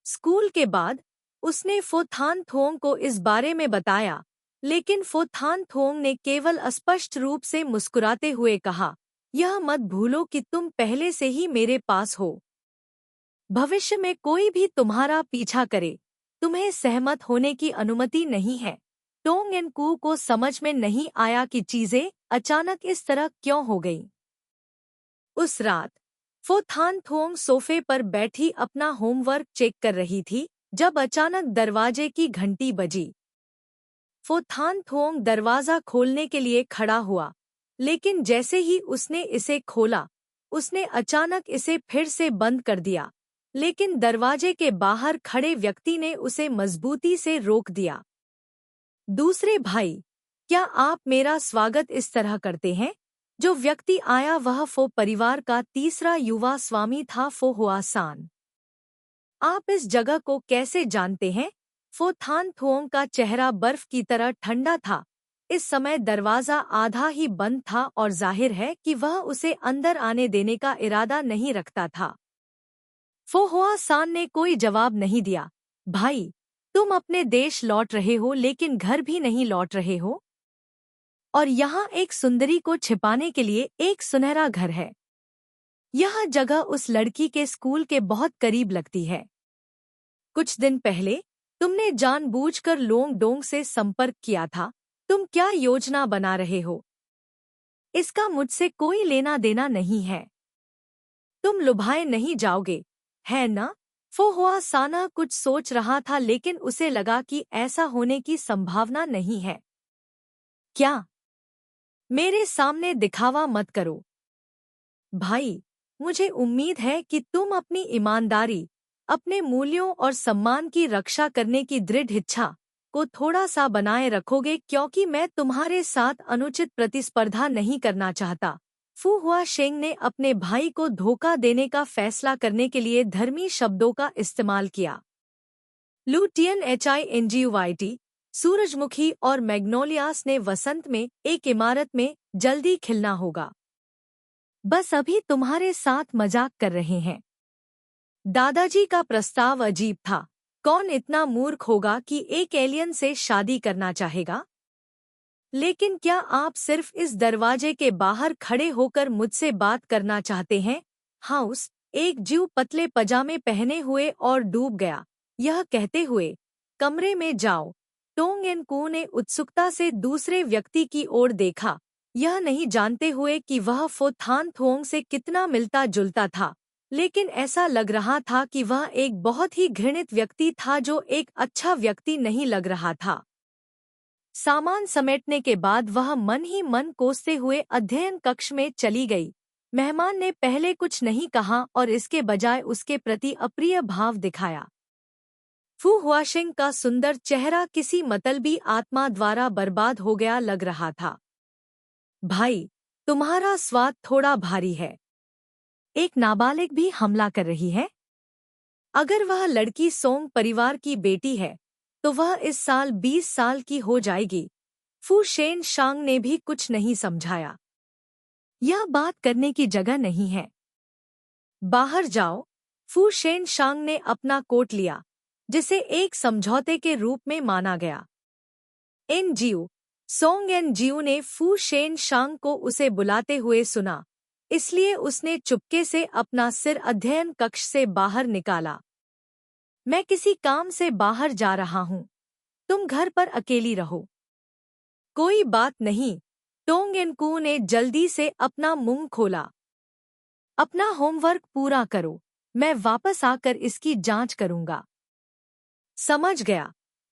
स्कूल के बाद उसने फो थान थोंग को इस बारे में बताया, लेकिन फो थान थोंग ने केवल अस्पष्ट रूप से मुस्कुराते हुए कहा, यह मत भूलो कि तुम पहले से ही मेरे पास हो। भविष्य में कोई भी तुम्हारा पीछा करे, तुम्हें सहमत होने की अनुमति नहीं है। टोंग एन क्यू को समझ में नहीं आया कि चीजें अचानक इस तरह क्यों हो गईं। उस रात फो थान थोंग सोफे पर बैठी अपना होमवर्क चेक कर रही थी जब अचानक दरवाजे की घंटी बजी। फो थान थोंग दरवाजा खोलने के लिए खड़ा हुआ, लेकिन जैसे ही उसने इसे खोला, उसने अचानक इसे फिर से बंद कर दिया, लेकिन दरवाजे के बाहर खड़े व्यक्ति ने उसे मजबूती से रोक दिया। दूसरे भाई, क्या आप मेरा स्वागत इस तरह करते हैं? जो व्यक्ति आया वह फो परिवार का तीसरा युवा स्वामी था, फो हुआसान। आप इस जगह को कैसे जानते हैं? फो थान थोंग का चेहरा बर्फ की तरह ठंडा था। इस समय दरवाजा आधा ही बंद था और जाहिर है कि वह उसे अंदर आने देने का इरादा नहीं रखता था। फो हुआसान ने कोई जवाब नहीं दिया। भाई, तुम अपने देश लौट रहे हो लेकिन घर भी नहीं लौट रहे हो, और यहाँ एक सुंदरी को छिपाने के लिए एक सुनहरा घर है। यह जगह उस लड़की के स्कूल के बहुत करीब लगती है। कुछ दिन पहले तुमने जानबूझकर लोंग डोंग से संपर्क किया था। तुम क्या योजना बना रहे हो? इसका मुझसे कोई लेना देना नहीं है। तुम लुभाए नहीं जाओगे, है ना? फो हुआसान कुछ सोच रहा था, लेकिन उसे लगा कि ऐसा होने की संभावना नहीं है। क्या? मेरे सामने दिखावा मत करो। भाई, मुझे उम्मीद है कि तुम अपनी ईमानदारी, अपने मूल्यों और सम्मान की रक्षा करने की दृढ़ इच्छा को थोड़ा सा बनाए रखोगे, क्योंकि मैं तुम्हारे साथ अनुचित प्रतिस्पर्धा नहीं करना चाहता। फू हुआशेंग ने अपने भाई को धोखा देने का फैसला करने के लिए धर्मी शब्दों का इस्तेमाल किया। लुटियन हिंगुआइटी, सूरजमुखी और मैग्नोलियास ने वसंत में एक इमारत में जल्दी खिलना होगा। बस अभी तुम्हारे साथ मजाक कर रहे हैं। दादाजी का प्रस्ताव अजीब था। कौन इतना मूर्ख होगा कि एक एलियन से शादी करना चाहेगा? लेकिन क्या आप सिर्फ इस दरवाजे के बाहर खड़े होकर मुझसे बात करना चाहते हैं? हाउस, एक जीव पतले पजामे पहने हुए और डूब गया। यह कहते हुए, कमरे में जाओ। टोंग एन क्यू ने उत्सुकता से दूसरे व्यक्ति की ओर देखा, यह नहीं जानते हुए कि वह फो थान थोंग से कितना मिलता जुलता था, लेकिन ऐसा लग रहा था कि वह एक बहुत ही घृणित व्यक्ति था जो एक अच्छा व्यक्ति नहीं लग रहा था। सामान समेटने के बाद वह मन ही मन कोसते हुए अध्ययन कक्ष में चली गई। मेहमान ने पहले कुछ नहीं कहा और इसके बजाय उसके प्रति अप्रिय भाव दिखाया। फू हुआशेंग का सुंदर चेहरा किसी मतलबी आत्मा द्वारा बर्बाद हो गया लग रहा था। भाई, तुम्हारा स्वाद थोड़ा भारी है। एक नाबालिग भी हमला कर रही है। अगर वह लड़की सोंग परिवार की बेटी है तो वह इस साल 20 साल की हो जाएगी। फू शेन शांग ने भी कुछ नहीं समझाया। यह बात करने की जगह नहीं है। बाहर जाओ। फू शेन शांग ने अपना कोट लिया, जिसे एक समझौते के रूप में माना गया। एनजीओ सोंग एनजीओ ने फू शेन शांग को उसे बुलाते हुए सुना, इसलिए उसने चुपके से अपना सिर अध्ययन कक्ष से बाहर निकाला। मैं किसी काम से बाहर जा रहा हूँ, तुम घर पर अकेली रहो। कोई बात नहीं, टोंग एनकू ने जल्दी से अपना मुंह खोला। अपना होमवर्क पूरा करो, मैं वापस आकर इसकी जांच करूंगा। समझ गया।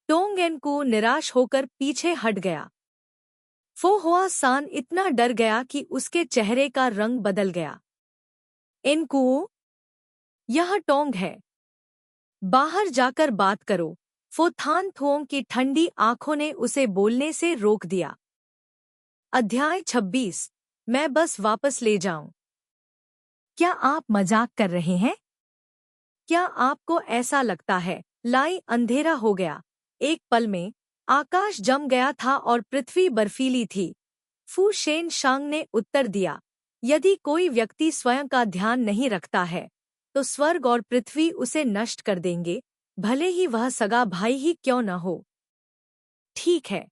टोंग एनकू निराश होकर पीछे हट गया। फो हुआ सान इतना डर गया कि उसके चेहरे का रंग बदल गया। एनकू, यह टोंग है। बाहर जाकर बात करो। फो थान थोंग की ठंडी आंखों ने उसे बोलने से रोक दिया। अध्याय 26। मैं बस वापस ले जाऊं। क्या आप मजाक कर रहे हैं? क्या आपको ऐसा लगता है? लाई अंधेरा हो गया। एक पल में आकाश जम गया था और पृथ्वी बर्फीली थी। फू शेन शांग ने उत्तर दिया, यदि कोई व्यक्ति स्वयं का ध्यान नहीं रखता है तो स्वर्ग और पृथ्वी उसे नष्ट कर देंगे, भले ही वह सगा भाई ही क्यों न हो। ठीक है,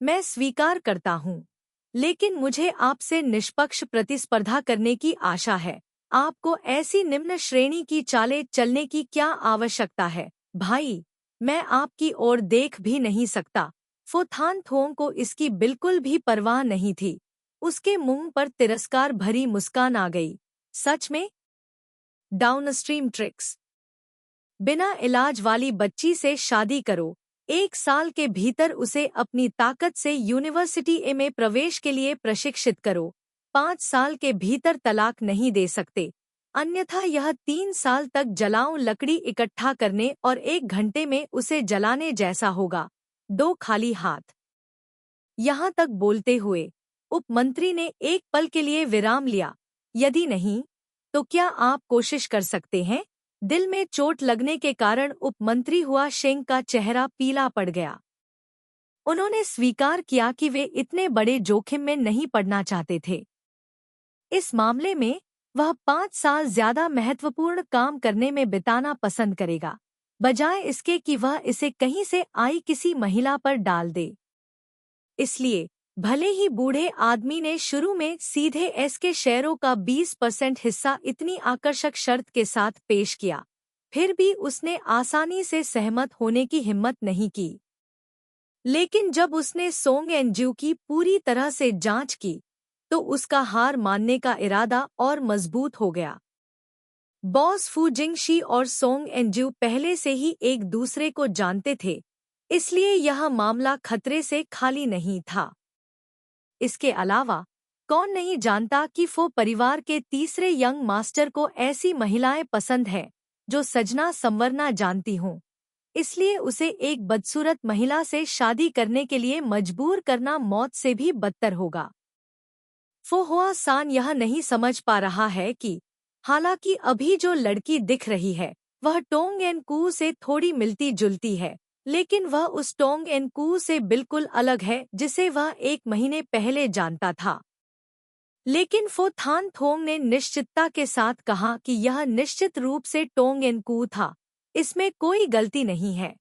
मैं स्वीकार करता हूँ, लेकिन मुझे आपसे निष्पक्ष प्रतिस्पर्धा करने की आशा है। आपको ऐसी निम्न श्रेणी की चालें चलने की क्या आवश्यकता है? भाई, मैं आपकी ओर देख भी नहीं सकता। फो थान थोंग को इसकी बिल्कुल भी परवाह नहीं थी। उसके मुंह पर तिरस्कार भरी मुस्कान आ गई। सच में? Downstream tricks. बिना इलाज वाली बच्ची से शादी करो। 1 साल के भीतर उसे अपनी ताकत से यूनिवर्सिटी में प्रवेश के लिए प्रशिक्षित करो। 5 साल के भीतर तलाक नहीं दे सकते, अन्यथा यह 3 साल तक जलाऊं लकड़ी इकट्ठा करने और 1 घंटे में उसे जलाने जैसा होगा। 2 खाली हाथ। यहाँ तक बोलते हुए उपमंत्री ने एक पल के लिए विराम लिया। यदि नहीं, तो क्या आप कोशिश कर सकते हैं? दिल में चोट लगने के कारण उपमंत्री हुआ शेंग का चेहरा पीला पड़ गया। उन्होंने स्वीकार किया कि वे इतने बड़े जोखिम में नहीं पड़ना चाहते थे। इस मामले में वह 5 साल ज्यादा महत्वपूर्ण काम करने में बिताना पसंद करेगा, बजाय इसके कि वह इसे कहीं से आई किसी महिला पर डाल दे। इसलिए भले ही बूढ़े आदमी ने शुरू में सीधे एस के शेयरों का 20% हिस्सा इतनी आकर्षक शर्त के साथ पेश किया, फिर भी उसने आसानी से सहमत होने की हिम्मत नहीं की। लेकिन जब उसने सोंग एनजीओ की पूरी तरह से जांच की, तो उसका हार मानने का इरादा और मजबूत हो गया। बॉस फू जिंगशी और सोंग एनजीओ पहले से ही एक दूसरे को जानते थे, इसलिए यह मामला खतरे से खाली नहीं था। इसके अलावा कौन नहीं जानता कि फो परिवार के तीसरे यंग मास्टर को ऐसी महिलाएं पसंद है जो सजना संवरना जानती हों, इसलिए उसे एक बदसूरत महिला से शादी करने के लिए मजबूर करना मौत से भी बदतर होगा। फो हुआ सान यह नहीं समझ पा रहा है कि हालांकि अभी जो लड़की दिख रही है वह टोंग एन कू से थोड़ी मिलती जुलती है, लेकिन वह उस टोंग एन कू से बिल्कुल अलग है जिसे वह 1 महीने पहले जानता था। लेकिन फो थान थोंग ने निश्चितता के साथ कहा कि यह निश्चित रूप से टोंग एन कू था, इसमें कोई गलती नहीं है।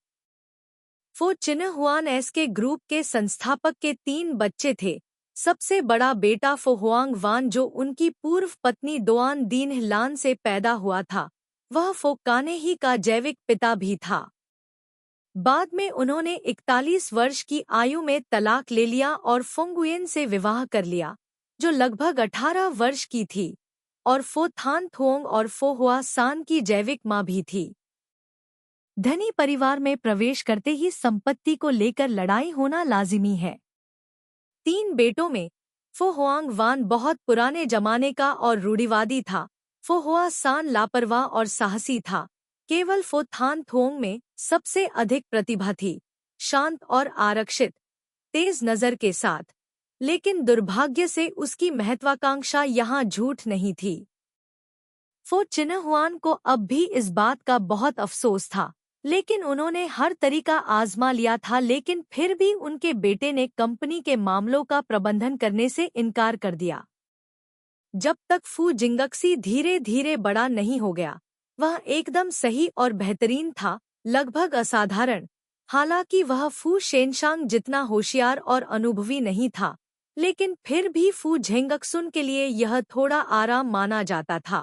फो चिन्हुआन एस के ग्रुप के संस्थापक के 3 बच्चे थे। सबसे बड़ा बेटा फो हुआंग वान, जो उनकी पूर्व पत्नी दोआन दीन लान से पैदा हुआ था, वह फो काने ही का जैविक पिता भी था। बाद में उन्होंने 41 वर्ष की आयु में तलाक ले लिया और फुंगुयन से विवाह कर लिया, जो लगभग 18 वर्ष की थी, और फो थान थोंग और फो हुआ सान की जैविक माँ भी थी। धनी परिवार में प्रवेश करते ही संपत्ति को लेकर लड़ाई होना लाजिमी है। 3 बेटों में फो हुआंग वान बहुत पुराने जमाने का और रूढ़िवादी था। फो हुआ सान लापरवाह और साहसी था। केवल फो थान थोंग में सबसे अधिक प्रतिभा थी, शांत और आरक्षित, तेज नजर के साथ, लेकिन दुर्भाग्य से उसकी महत्वाकांक्षा यहाँ झूठ नहीं थी। फो चिन्हुआन को अब भी इस बात का बहुत अफसोस था, लेकिन उन्होंने हर तरीका आजमा लिया था, लेकिन फिर भी उनके बेटे ने कंपनी के मामलों का प्रबंधन करने से इनकार कर दिया। जब तक फू जिंगक्सी धीरे धीरे बड़ा नहीं हो गया। वह एकदम सही और बेहतरीन था, लगभग असाधारण। हालांकि वह फू शेनशांग जितना होशियार और अनुभवी नहीं था, लेकिन फिर भी फू झेंगक्सुन के लिए यह थोड़ा आराम माना जाता था।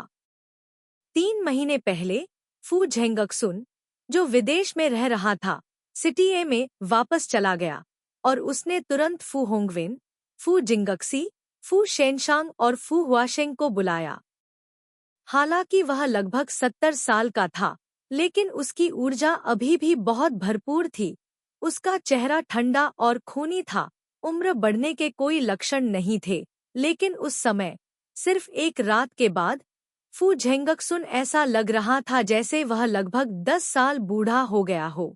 3 महीने पहले फू झेंगक्सुन, जो विदेश में रह रहा था, सिटी ए में वापस चला गया और उसने तुरंत फू होंगवेन, फू जिंगक्सी, फू शेनशांग और फू हुआशेंग को बुलाया। हालांकि वह लगभग 70 साल का था, लेकिन उसकी ऊर्जा अभी भी बहुत भरपूर थी। उसका चेहरा ठंडा और खूनी था। उम्र बढ़ने के कोई लक्षण नहीं थे, लेकिन उस समय, सिर्फ एक रात के बाद, फू झेंगक्सुन ऐसा लग रहा था जैसे वह लगभग 10 साल बूढ़ा हो गया हो।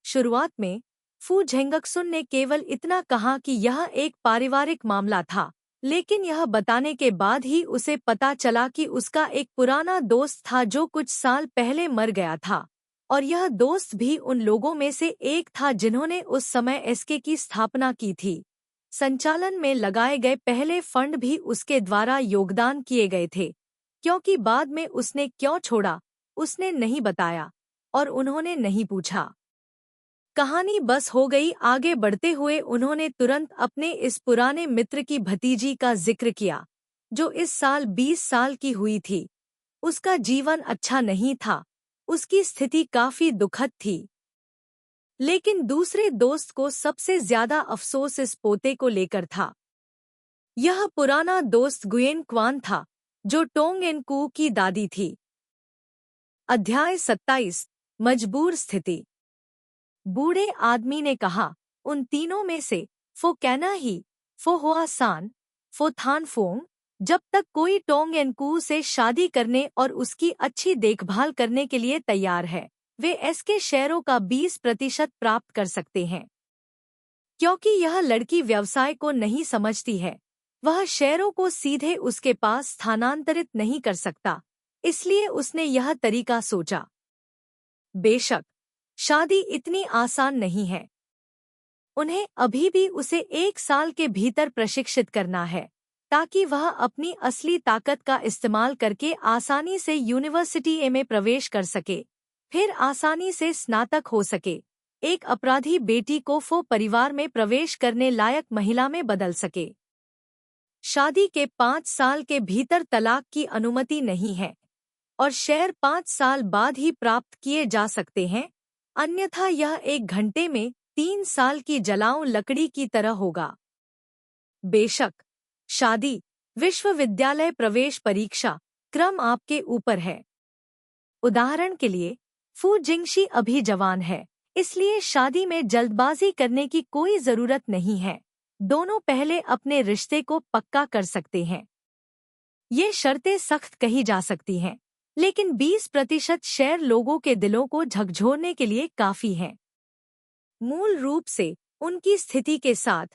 शुरुआत में फू झेंगक्सुन ने केवल इतना कहा कि यह एक पारिवारिक मामला था, लेकिन यह बताने के बाद ही उसे पता चला कि उसका एक पुराना दोस्त था जो कुछ साल पहले मर गया था, और यह दोस्त भी उन लोगों में से एक था जिन्होंने उस समय एसके की स्थापना की थी। संचालन में लगाए गए पहले फंड भी उसके द्वारा योगदान किए गए थे। क्योंकि बाद में उसने क्यों छोड़ा, उसने नहीं बताया, और उन्होंने नहीं पूछा। कहानी बस हो गई। आगे बढ़ते हुए उन्होंने तुरंत अपने इस पुराने मित्र की भतीजी का जिक्र किया, जो इस साल 20 साल की हुई थी। उसका जीवन अच्छा नहीं था, उसकी स्थिति काफी दुखद थी। लेकिन दूसरे दोस्त को सबसे ज्यादा अफसोस इस पोते को लेकर था। यह पुराना दोस्त गुयेन क्वान था, जो टोंग एन कू की दादी थी। अध्याय 27, मजबूर स्थिति। बूढ़े आदमी ने कहा, उन तीनों में से फो कैना ही, फो हुआ सान, फो थान फोंग, जब तक कोई टोंग एन कू से शादी करने और उसकी अच्छी देखभाल करने के लिए तैयार है, वे एसके शेयरों का 20% प्राप्त कर सकते हैं। क्योंकि यह लड़की व्यवसाय को नहीं समझती है, वह शेयरों को सीधे उसके पास स्थानांतरित नहीं कर सकता, इसलिए उसने यह तरीका सोचा। बेशक शादी इतनी आसान नहीं है। उन्हें अभी भी उसे 1 साल के भीतर प्रशिक्षित करना है, ताकि वह अपनी असली ताकत का इस्तेमाल करके आसानी से यूनिवर्सिटी ए में प्रवेश कर सके, फिर आसानी से स्नातक हो सके, एक अपराधी बेटी को फो परिवार में प्रवेश करने लायक महिला में बदल सके। शादी के 5 साल के भीतर तलाक की अनुमति नहीं है, और शेयर 5 साल बाद ही प्राप्त किए जा सकते हैं, अन्यथा यह 1 घंटे में 3 साल की जलाऊ लकड़ी की तरह होगा। बेशक शादी, विश्वविद्यालय प्रवेश परीक्षा, क्रम आपके ऊपर है। उदाहरण के लिए, फू जिंगशी अभी जवान है, इसलिए शादी में जल्दबाजी करने की कोई जरूरत नहीं है। दोनों पहले अपने रिश्ते को पक्का कर सकते हैं। ये शर्तें सख्त कही जा सकती हैं, लेकिन 20% शेयर लोगों के दिलों को झकझोरने के लिए काफी हैं। मूल रूप से उनकी स्थिति के साथ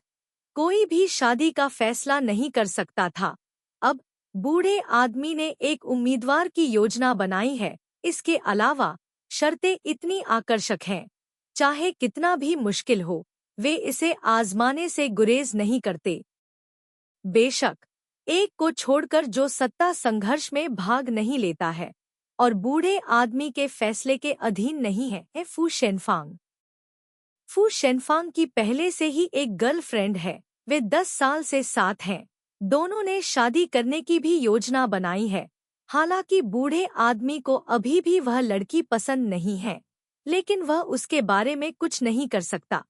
कोई भी शादी का फैसला नहीं कर सकता था। अब बूढ़े आदमी ने एक उम्मीदवार की योजना बनाई है। इसके अलावा शर्तें इतनी आकर्षक हैं, चाहे कितना भी मुश्किल हो, वे इसे आजमाने से गुरेज नहीं करते। बेशक एक को छोड़कर जो सत्ता संघर्ष में भाग नहीं लेता है और बूढ़े आदमी के फैसले के अधीन नहीं है फू शेनफांग। फू शेनफांग की पहले से ही एक गर्लफ्रेंड है। वे 10 साल से साथ हैं। दोनों ने शादी करने की भी योजना बनाई है। हालांकि बूढ़े आदमी को अभी भी वह लड़की पसंद नहीं है, लेकिन वह उसके बारे में कुछ नहीं कर सकता।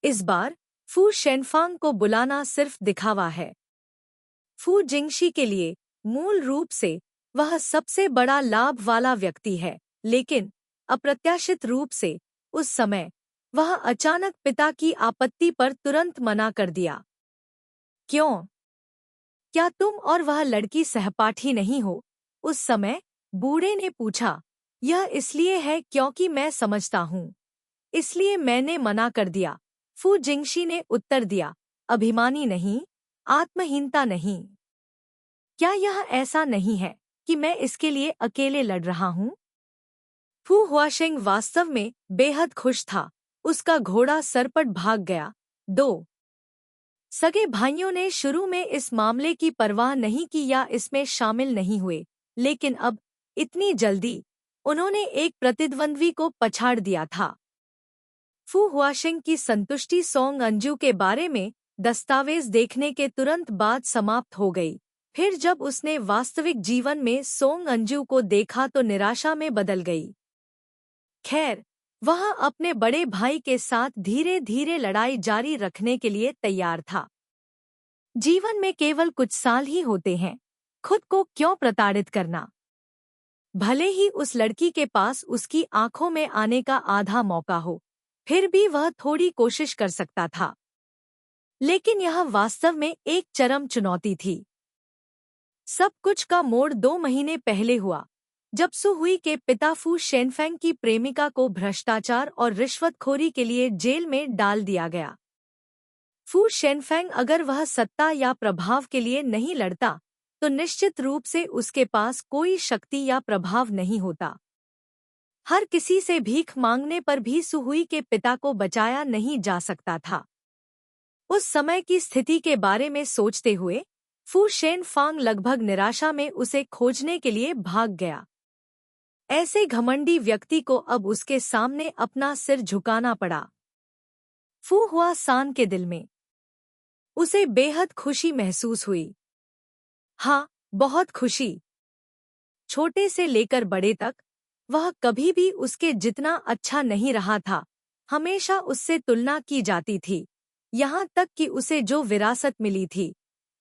इस बार फू शेनफांग को बुलाना सिर्फ दिखावा है। फू जिंगशी के लिए मूल रूप से वह सबसे बड़ा लाभ वाला व्यक्ति है, लेकिन अप्रत्याशित रूप से उस समय वह अचानक पिता की आपत्ति पर तुरंत मना कर दिया। क्यों? क्या तुम और वह लड़की सहपाठी नहीं हो? उस समय बूढ़े ने पूछा। यह इसलिए है क्योंकि मैं समझता हूँ, इसलिए मैंने मना कर दिया, फू जिंगशी ने उत्तर दिया। अभिमानी नहीं, आत्महीनता नहीं। क्या यह ऐसा नहीं है कि मैं इसके लिए अकेले लड़ रहा हूँ? फू हुआशेंग वास्तव में बेहद खुश था। उसका घोड़ा सरपट भाग गया। 2 सगे भाइयों ने शुरू में इस मामले की परवाह नहीं की या इसमें शामिल नहीं हुए, लेकिन अब इतनी जल्दी उन्होंने एक प्रतिद्वंद्वी को पछाड़ दिया था। फू हुआशिंग की संतुष्टि सोंग अंजू के बारे में दस्तावेज देखने के तुरंत बाद समाप्त हो गई। फिर जब उसने वास्तविक जीवन में सोंग अंजू को देखा तो निराशा में बदल गई। खैर, वह अपने बड़े भाई के साथ धीरे धीरे लड़ाई जारी रखने के लिए तैयार था। जीवन में केवल कुछ साल ही होते हैं, खुद को क्यों प्रताड़ित करना। भले ही उस लड़की के पास उसकी आंखों में आने का आधा मौका हो, फिर भी वह थोड़ी कोशिश कर सकता था। लेकिन यह वास्तव में एक चरम चुनौती थी। सब कुछ का मोड़ 2 महीने पहले हुआ, जब सु हुई के पिता फू शेनफेंग की प्रेमिका को भ्रष्टाचार और रिश्वतखोरी के लिए जेल में डाल दिया गया। फू शेनफेंग अगर वह सत्ता या प्रभाव के लिए नहीं लड़ता, तो निश्चित रूप से उसके पास कोई शक्ति या प्रभाव नहीं होता। हर किसी से भीख मांगने पर भी सु हुई के पिता को बचाया नहीं जा सकता था। उस समय की स्थिति के बारे में सोचते हुए फू शेनफांग लगभग निराशा में उसे खोजने के लिए भाग गया। ऐसे घमंडी व्यक्ति को अब उसके सामने अपना सिर झुकाना पड़ा। फू हुआ सान के दिल में उसे बेहद खुशी महसूस हुई। हाँ, बहुत खुशी। छोटे से लेकर बड़े तक वह कभी भी उसके जितना अच्छा नहीं रहा था। हमेशा उससे तुलना की जाती थी, यहाँ तक कि उसे जो विरासत मिली थी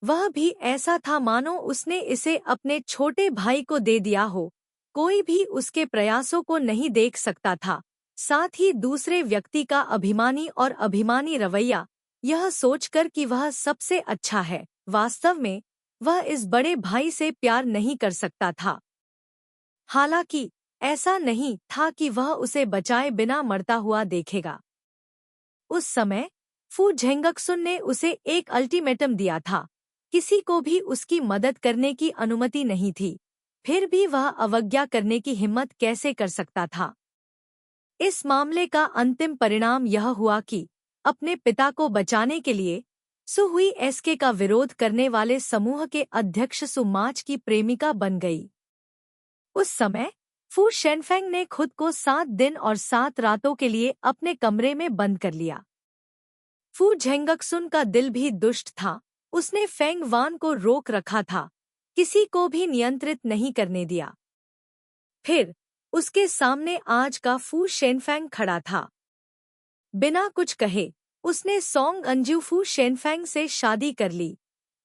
वह भी ऐसा था मानो उसने इसे अपने छोटे भाई को दे दिया हो। कोई भी उसके प्रयासों को नहीं देख सकता था। साथ ही दूसरे व्यक्ति का अभिमानी रवैया, यह सोचकर कि वह सबसे अच्छा है, वास्तव में वह इस बड़े भाई से प्यार नहीं कर सकता था। हालांकि ऐसा नहीं था कि वह उसे बचाए बिना मरता हुआ देखेगा। उस समय फू झेंगक्सुन ने उसे एक अल्टीमेटम दिया था। किसी को भी उसकी मदद करने की अनुमति नहीं थी, फिर भी वह अवज्ञा करने की हिम्मत कैसे कर सकता था। इस मामले का अंतिम परिणाम यह हुआ कि अपने पिता को बचाने के लिए सु हुई एसके का विरोध करने वाले समूह के अध्यक्ष सु माच की प्रेमिका बन गई। उस समय फू शेनफेंग ने खुद को 7 दिन और 7 रातों के लिए अपने कमरे में बंद कर लिया। फू झेंगक्सुन का दिल भी दुष्ट था। उसने फेंग वान को रोक रखा था, किसी को भी नियंत्रित नहीं करने दिया। फिर उसके सामने आज का फू शेनफेंग खड़ा था। बिना कुछ कहे उसने सोंग अंजू फू शेनफेंग से शादी कर ली।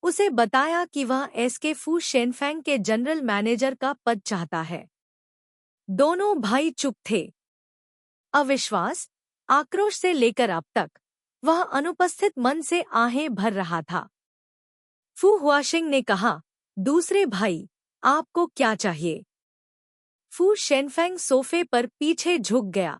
उसे बताया कि वह एसके फू शेनफेंग के जनरल मैनेजर का पद चाहता है। दोनों भाई चुप थे। अविश्वास, आक्रोश से लेकर अब तक वह अनुपस्थित मन से आहें भर रहा था। फू हुआशिंग ने कहा, दूसरे भाई, आपको क्या चाहिए? फू शेनफेंग सोफे पर पीछे झुक गया।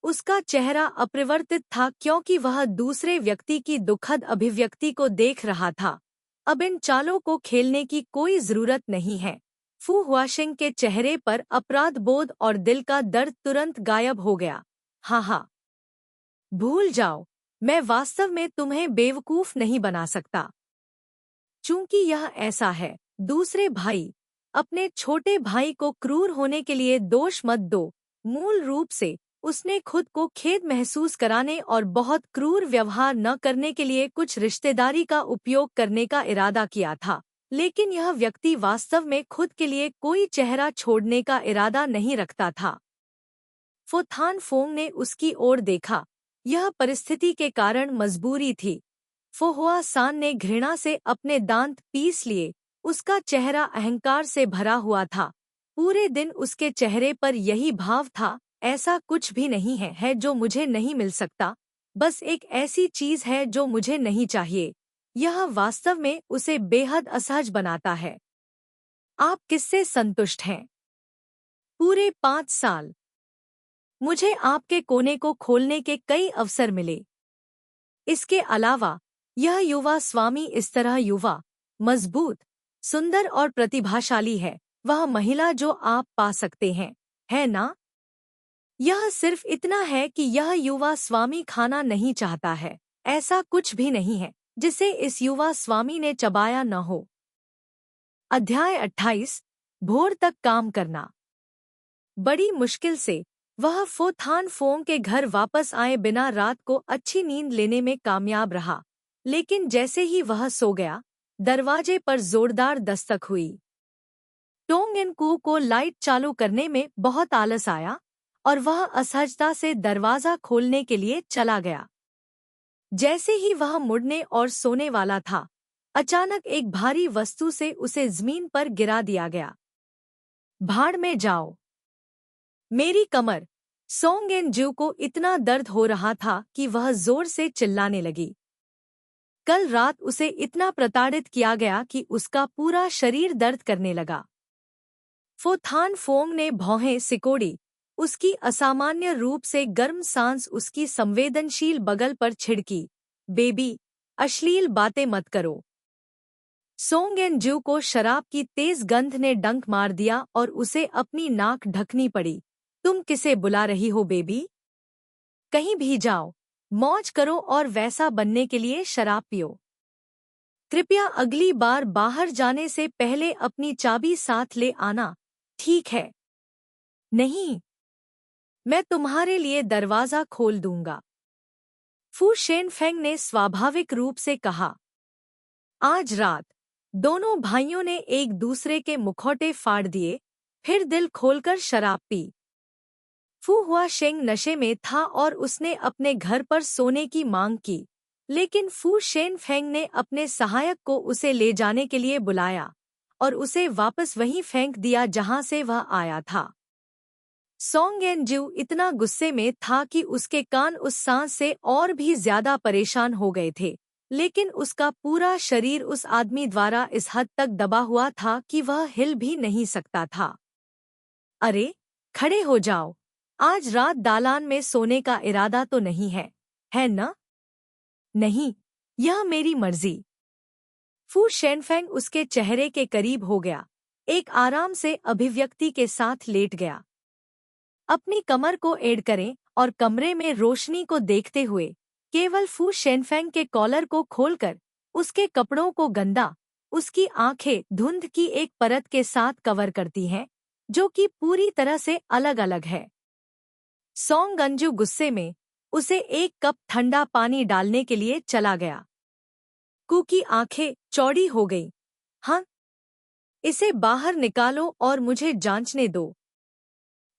उसका चेहरा अपरिवर्तित था क्योंकि वह दूसरे व्यक्ति की दुखद अभिव्यक्ति को देख रहा था। अब इन चालों को खेलने की कोई जरूरत नहीं है। फू हुआशिंग के चेहरे पर अपराध बोध और दिल का दर्द तुरंत गायब हो गया। हाँ, भूल जाओ, मैं वास्तव में तुम्हें बेवकूफ नहीं बना सकता। चूंकि यह ऐसा है, दूसरे भाई, अपने छोटे भाई को क्रूर होने के लिए दोष मत दो। मूल रूप से उसने खुद को खेद महसूस कराने और बहुत क्रूर व्यवहार न करने के लिए कुछ रिश्तेदारी का उपयोग करने का इरादा किया था, लेकिन यह व्यक्ति वास्तव में खुद के लिए कोई चेहरा छोड़ने का इरादा नहीं रखता था। फो थान फोंग ने उसकी ओर देखा। यह परिस्थिति के कारण मजबूरी थी। फो हुआ सान ने घृणा से अपने दांत पीस लिए। उसका चेहरा अहंकार से भरा हुआ था। पूरे दिन उसके चेहरे पर यही भाव था, ऐसा कुछ भी नहीं है जो मुझे नहीं मिल सकता, बस एक ऐसी चीज है जो मुझे नहीं चाहिए। यह वास्तव में उसे बेहद असहज बनाता है। आप किससे संतुष्ट हैं? पूरे 5 साल मुझे आपके कोने को खोलने के कई अवसर मिले। इसके अलावा यह युवा स्वामी इस तरह युवा, मजबूत, सुंदर और प्रतिभाशाली है, वह महिला जो आप पा सकते हैं, है ना? यह सिर्फ इतना है कि यह युवा स्वामी खाना नहीं चाहता है, ऐसा कुछ भी नहीं है। जिसे इस युवा स्वामी ने चबाया न हो। अध्याय 28 भोर तक काम करना। बड़ी मुश्किल से वह फो थान फोंग के घर वापस आए बिना रात को अच्छी नींद लेने में कामयाब रहा, लेकिन जैसे ही वह सो गया, दरवाजे पर जोरदार दस्तक हुई। टोंग इन कू को लाइट चालू करने में बहुत आलस आया और वह असहजता से दरवाजा खोलने के लिए चला गया। जैसे ही वह मुड़ने और सोने वाला था, अचानक एक भारी वस्तु से उसे जमीन पर गिरा दिया गया। भाड़ में जाओ। मेरी कमर। सोंग एन जू को इतना दर्द हो रहा था कि वह जोर से चिल्लाने लगी। कल रात उसे इतना प्रताड़ित किया गया कि उसका पूरा शरीर दर्द करने लगा। फो थान फोंग ने भौहें सिकोड़ी। उसकी असामान्य रूप से गर्म सांस उसकी संवेदनशील बगल पर छिड़की। बेबी, अश्लील बातें मत करो। सोंग एन जू को शराब की तेज गंध ने डंक मार दिया और उसे अपनी नाक ढकनी पड़ी। तुम किसे बुला रही हो बेबी? कहीं भी जाओ, मौज करो और वैसा बनने के लिए शराब पियो। कृपया अगली बार बाहर जाने से पहले अपनी चाबी साथ ले आना, ठीक है? नहीं, मैं तुम्हारे लिए दरवाजा खोल दूंगा, फू शेनफेंग ने स्वाभाविक रूप से कहा। आज रात दोनों भाइयों ने एक दूसरे के मुखौटे फाड़ दिए, फिर दिल खोलकर शराब पी। फू हुआ शेंग नशे में था और उसने अपने घर पर सोने की मांग की, लेकिन फू शेनफेंग ने अपने सहायक को उसे ले जाने के लिए बुलाया और उसे वापस वहीं फेंक दिया जहां से वह आया था। सोंग एन जू इतना गुस्से में था कि उसके कान उस सांस से और भी ज्यादा परेशान हो गए थे, लेकिन उसका पूरा शरीर उस आदमी द्वारा इस हद तक दबा हुआ था कि वह हिल भी नहीं सकता था। अरे, खड़े हो जाओ। आज रात दालान में सोने का इरादा तो नहीं है न? नहीं, यह मेरी मर्जी। फू शेनफेंग उसके चेहरे के करीब हो गया, एक आराम से अभिव्यक्ति के साथ लेट गया। अपनी कमर को एड़ करें और कमरे में रोशनी को देखते हुए केवल फू शेनफेंग के कॉलर को खोलकर उसके कपड़ों को गंदा, उसकी आंखें धुंध की एक परत के साथ कवर करती हैं, जो कि पूरी तरह से अलग अलग है। सोंग अंजू गुस्से में उसे एक कप ठंडा पानी डालने के लिए चला गया। कू की आंखें चौड़ी हो गई। हाँ, इसे बाहर निकालो और मुझे जांचने दो।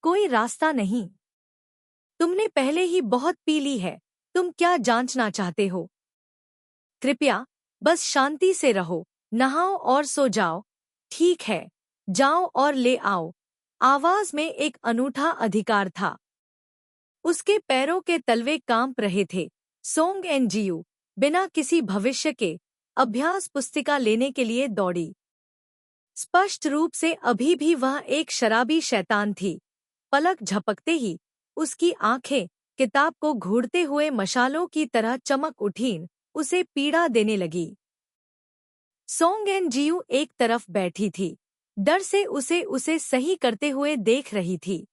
कोई रास्ता नहीं। तुमने पहले ही बहुत पी ली है, तुम क्या जांचना चाहते हो? कृपया बस शांति से रहो, नहाओ और सो जाओ। ठीक है, जाओ और ले आओ। आवाज में एक अनूठा अधिकार था। उसके पैरों के तलवे कांप रहे थे। सोंग एन जियू बिना किसी भविष्य के अभ्यास पुस्तिका लेने के लिए दौड़ी। स्पष्ट रूप से अभी भी वह एक शराबी शैतान थी। पलक झपकते ही उसकी आंखें किताब को घूरते हुए मशालों की तरह चमक उठीं, उसे पीड़ा देने लगी। सोंग एन जियू एक तरफ बैठी थी, डर से उसे सही करते हुए देख रही थी।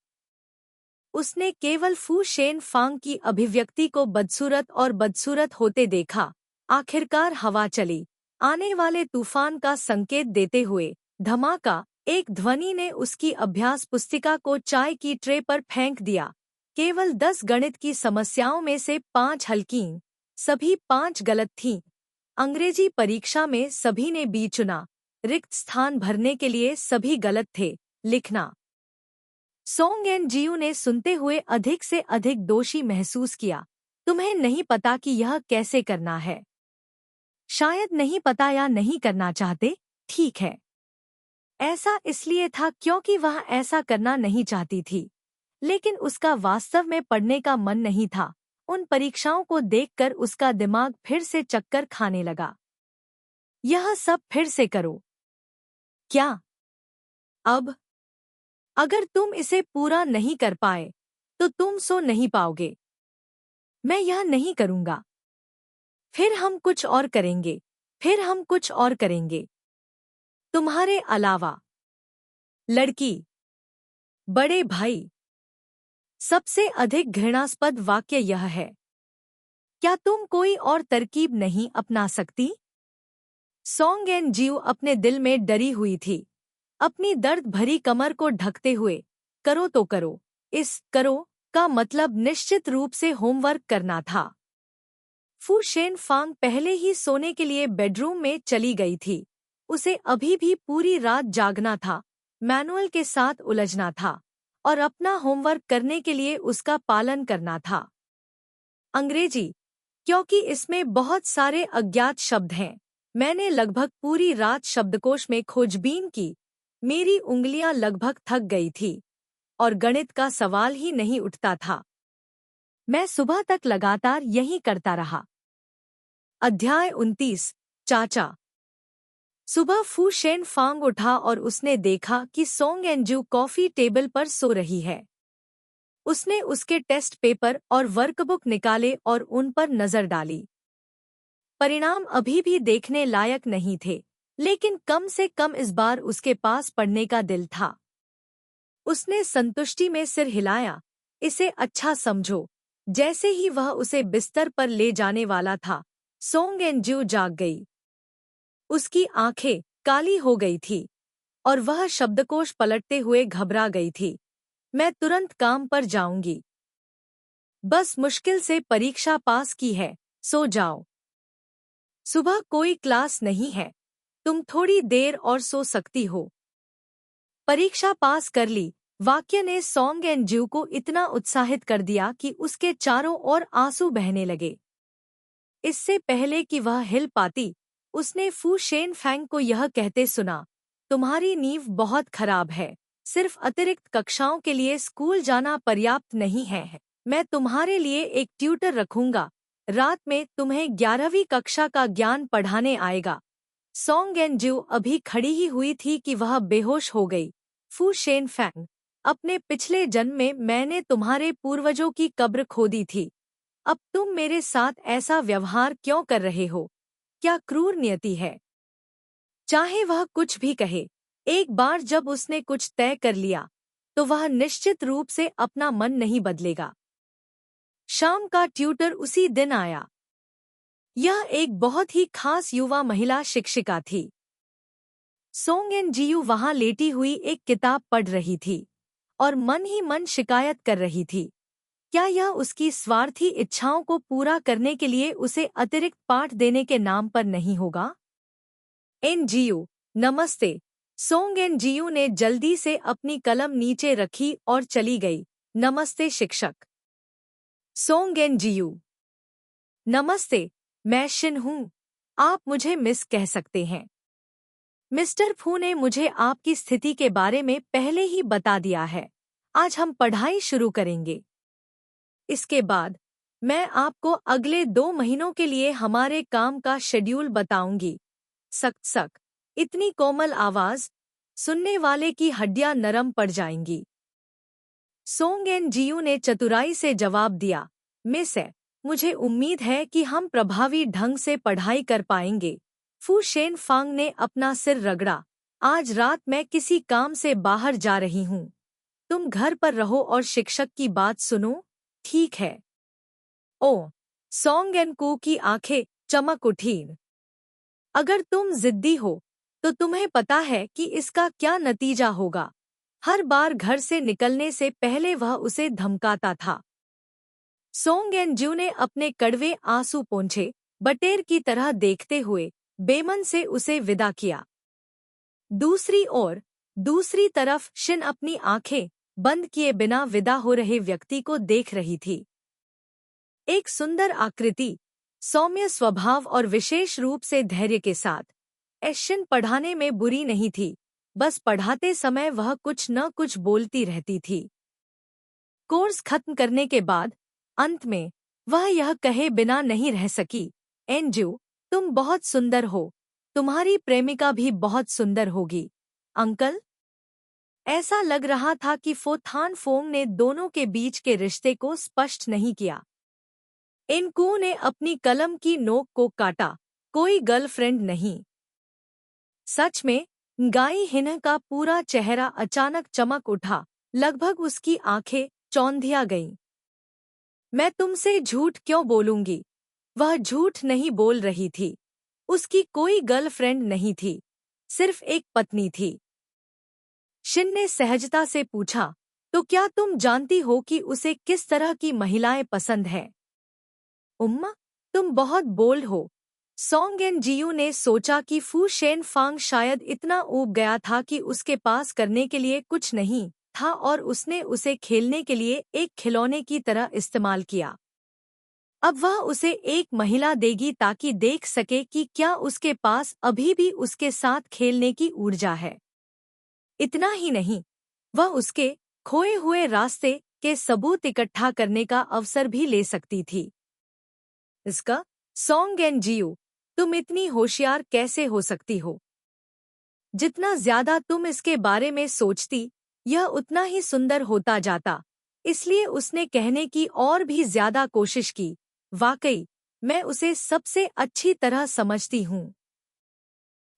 उसने केवल फू शेन फांग की अभिव्यक्ति को बदसूरत और बदसूरत होते देखा। आखिरकार हवा चली। आने वाले तूफान का संकेत देते हुए धमाका एक ध्वनि ने उसकी अभ्यास पुस्तिका को चाय की ट्रे पर फेंक दिया। केवल 10 गणित की समस्याओं में से 5 हल्कीं, सभी 5 गलत थीं। अंग्रेजी परीक्षा में सभी ने बी चुना, रिक्त स्थान भरने के लिए सभी गलत थे। लिखना। सोंग एन जियू ने सुनते हुए अधिक से अधिक दोषी महसूस किया। तुम्हें नहीं पता कि यह कैसे करना है। शायद नहीं पता या नहीं करना चाहते, ठीक है। ऐसा इसलिए था क्योंकि वह ऐसा करना नहीं चाहती थी, लेकिन उसका वास्तव में पढ़ने का मन नहीं था। उन परीक्षाओं को देखकर उसका दिमाग फिर से चक्कर खाने लगा। यह सब फिर से करो। क्या? अब? अगर तुम इसे पूरा नहीं कर पाए, तो तुम सो नहीं पाओगे। मैं यह नहीं करूंगा। फिर हम कुछ और करेंगे, फिर हम कुछ और करेंगे। तुम्हारे अलावा। लड़की। बड़े भाई। सबसे अधिक घृणास्पद वाक्य यह है। क्या तुम कोई और तरकीब नहीं अपना सकती? सोंग एन जियो अपने दिल में डरी हुई थी, अपनी दर्द भरी कमर को ढकते हुए। करो तो करो। इस करो का मतलब निश्चित रूप से होमवर्क करना था। फू शेन फांग पहले ही सोने के लिए बेडरूम में चली गई थी। उसे अभी भी पूरी रात जागना था, मैनुअल के साथ उलझना था और अपना होमवर्क करने के लिए उसका पालन करना था। अंग्रेजी, क्योंकि इसमें बहुत सारे अज्ञात शब्द हैं। मैंने लगभग पूरी रात शब्दकोश में खोजबीन की। मेरी उंगलियां लगभग थक गई थी और गणित का सवाल ही नहीं उठता था। मैं सुबह तक लगातार यही करता रहा। अध्याय 29। चाचा। सुबह फू शेन फांग उठा और उसने देखा कि सोंग एंजू कॉफी टेबल पर सो रही है। उसने उसके टेस्ट पेपर और वर्कबुक निकाले और उन पर नजर डाली। परिणाम अभी भी देखने लायक नहीं थे, लेकिन कम से कम इस बार उसके पास पढ़ने का दिल था। उसने संतुष्टि में सिर हिलाया। इसे अच्छा समझो। जैसे ही वह उसे बिस्तर पर ले जाने वाला था, सोंग एंजू जाग गई। उसकी आंखें काली हो गई थी और वह शब्दकोश पलटते हुए घबरा गई थी। मैं तुरंत काम पर जाऊंगी। बस मुश्किल से परीक्षा पास की है, सो जाओ। सुबह कोई क्लास नहीं है, तुम थोड़ी देर और सो सकती हो। परीक्षा पास कर ली वाक्य ने सोंग एंजू को इतना उत्साहित कर दिया कि उसके चारों ओर आंसू बहने लगे। इससे पहले कि वह हिल पाती, उसने फू शेन फैंग को यह कहते सुना, तुम्हारी नींव बहुत खराब है। सिर्फ अतिरिक्त कक्षाओं के लिए स्कूल जाना पर्याप्त नहीं है। मैं तुम्हारे लिए एक ट्यूटर रखूंगा। रात में तुम्हें 11वीं कक्षा का ज्ञान पढ़ाने आएगा। सोंग एंजू अभी खड़ी ही हुई थी कि वह बेहोश हो गई। फू शेन फैंग, अपने पिछले जन्म में मैंने तुम्हारे पूर्वजों की कब्र खोदी थी। अब तुम मेरे साथ ऐसा व्यवहार क्यों कर रहे हो? क्या क्रूर नियति है। चाहे वह कुछ भी कहे, एक बार जब उसने कुछ तय कर लिया, तो वह निश्चित रूप से अपना मन नहीं बदलेगा। शाम का ट्यूटर उसी दिन आया। यह एक बहुत ही खास युवा महिला शिक्षिका थी। सोंग एन जियू वहां लेटी हुई एक किताब पढ़ रही थी और मन ही मन शिकायत कर रही थी। क्या यह उसकी स्वार्थी इच्छाओं को पूरा करने के लिए उसे अतिरिक्त पाठ देने के नाम पर नहीं होगा? एनजीयू, नमस्ते। सोंग एनजीयू ने जल्दी से अपनी कलम नीचे रखी और चली गई। नमस्ते शिक्षक। सोंग एनजीयू, नमस्ते, मैं शिन हूँ। आप मुझे मिस कह सकते हैं। मिस्टर फू ने मुझे आपकी स्थिति के बारे में पहले ही बता दिया है। आज हम पढ़ाई शुरू करेंगे। इसके बाद मैं आपको अगले 2 महीनों के लिए हमारे काम का शेड्यूल बताऊंगी। सक सक, इतनी कोमल आवाज, सुनने वाले की हड्डियां नरम पड़ जाएंगी। सोंग एन जियू ने चतुराई से जवाब दिया, मिस है, मुझे उम्मीद है कि हम प्रभावी ढंग से पढ़ाई कर पाएंगे। फू शेन फांग ने अपना सिर रगड़ा। आज रात मैं किसी काम से बाहर जा रही हूँ। तुम घर पर रहो और शिक्षक की बात सुनो, ठीक है? ओ, सोंग एन कू की आंखें चमक उठी। अगर तुम जिद्दी हो, तो तुम्हें पता है कि इसका क्या नतीजा होगा। हर बार घर से निकलने से पहले वह उसे धमकाता था। सोंग एन जू ने अपने कड़वे आंसू पोंछे, बटेर की तरह देखते हुए बेमन से उसे विदा किया। दूसरी ओर, दूसरी तरफ शिन अपनी आंखें बंद किए बिना विदा हो रहे व्यक्ति को देख रही थी। एक सुंदर आकृति, सौम्य स्वभाव और विशेष रूप से धैर्य के साथ। शिन पढ़ाने में बुरी नहीं थी, बस पढ़ाते समय वह कुछ न कुछ बोलती रहती थी। कोर्स खत्म करने के बाद अंत में वह यह कहे बिना नहीं रह सकी, एंजू, तुम बहुत सुंदर हो। तुम्हारी प्रेमिका भी बहुत सुंदर होगी। अंकल? ऐसा लग रहा था कि फो थान फोंग ने दोनों के बीच के रिश्ते को स्पष्ट नहीं किया। इनकू ने अपनी कलम की नोक को काटा, कोई गर्लफ्रेंड नहीं। सच में, गाई हिन्ह का पूरा चेहरा अचानक चमक उठा, लगभग उसकी आंखें चौंधिया गईं। मैं तुमसे झूठ क्यों बोलूंगी? वह झूठ नहीं बोल रही थी। उसकी कोई गर्लफ्रेंड नहीं थी, सिर्फ एक पत्नी थी। शिन ने सहजता से पूछा, तो क्या तुम जानती हो कि उसे किस तरह की महिलाएं पसंद हैं? उम्मा, तुम बहुत बोल्ड हो। सोंग एन जियू ने सोचा कि फू शेन फांग शायद इतना ऊब गया था कि उसके पास करने के लिए कुछ नहीं था और उसने उसे खेलने के लिए एक खिलौने की तरह इस्तेमाल किया। अब वह उसे एक महिला देगी ताकि देख सके कि क्या उसके पास अभी भी उसके साथ खेलने की ऊर्जा है। इतना ही नहीं, वह उसके खोए हुए रास्ते के सबूत इकट्ठा करने का अवसर भी ले सकती थी। इसका सोंग एन जियू, तुम इतनी होशियार कैसे हो सकती हो? जितना ज्यादा तुम इसके बारे में सोचती, यह उतना ही सुंदर होता जाता। इसलिए उसने कहने की और भी ज्यादा कोशिश की। वाकई, मैं उसे सबसे अच्छी तरह समझती हूँ।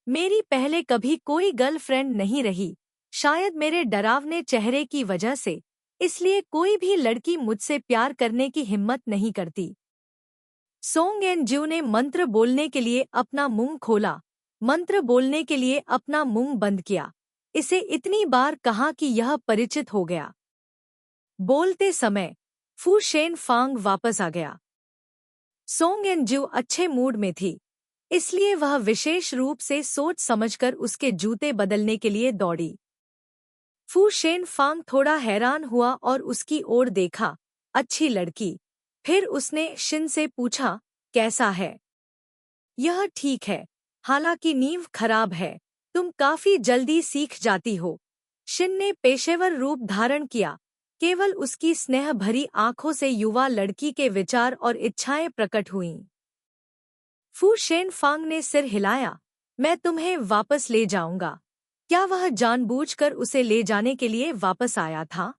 मेरी पहले कभी कोई गर्लफ्रेंड नहीं रही, शायद मेरे डरावने चेहरे की वजह से, इसलिए कोई भी लड़की मुझसे प्यार करने की हिम्मत नहीं करती। सोंग एन जियू ने मंत्र बोलने के लिए अपना मुंह खोला, मंत्र बोलने के लिए अपना मुंह बंद किया। इसे इतनी बार कहा कि यह परिचित हो गया। बोलते समय फू शेन फांग वापस आ गया। सोंग एन जियू अच्छे मूड में थी, इसलिए वह विशेष रूप से सोच समझकर उसके जूते बदलने के लिए दौड़ी। फू शेन फांग थोड़ा हैरान हुआ और उसकी ओर देखा। अच्छी लड़की। फिर उसने शिन से पूछा, कैसा है? यह ठीक है, हालांकि नींव खराब है। तुम काफी जल्दी सीख जाती हो। शिन ने पेशेवर रूप धारण किया। केवल उसकी स्नेह भरी आंखों से युवा लड़की के विचार और इच्छाएं प्रकट हुईं। फू शेन फांग ने सिर हिलाया। मैं तुम्हें वापस ले जाऊंगा। क्या वह जानबूझकर उसे ले जाने के लिए वापस आया था?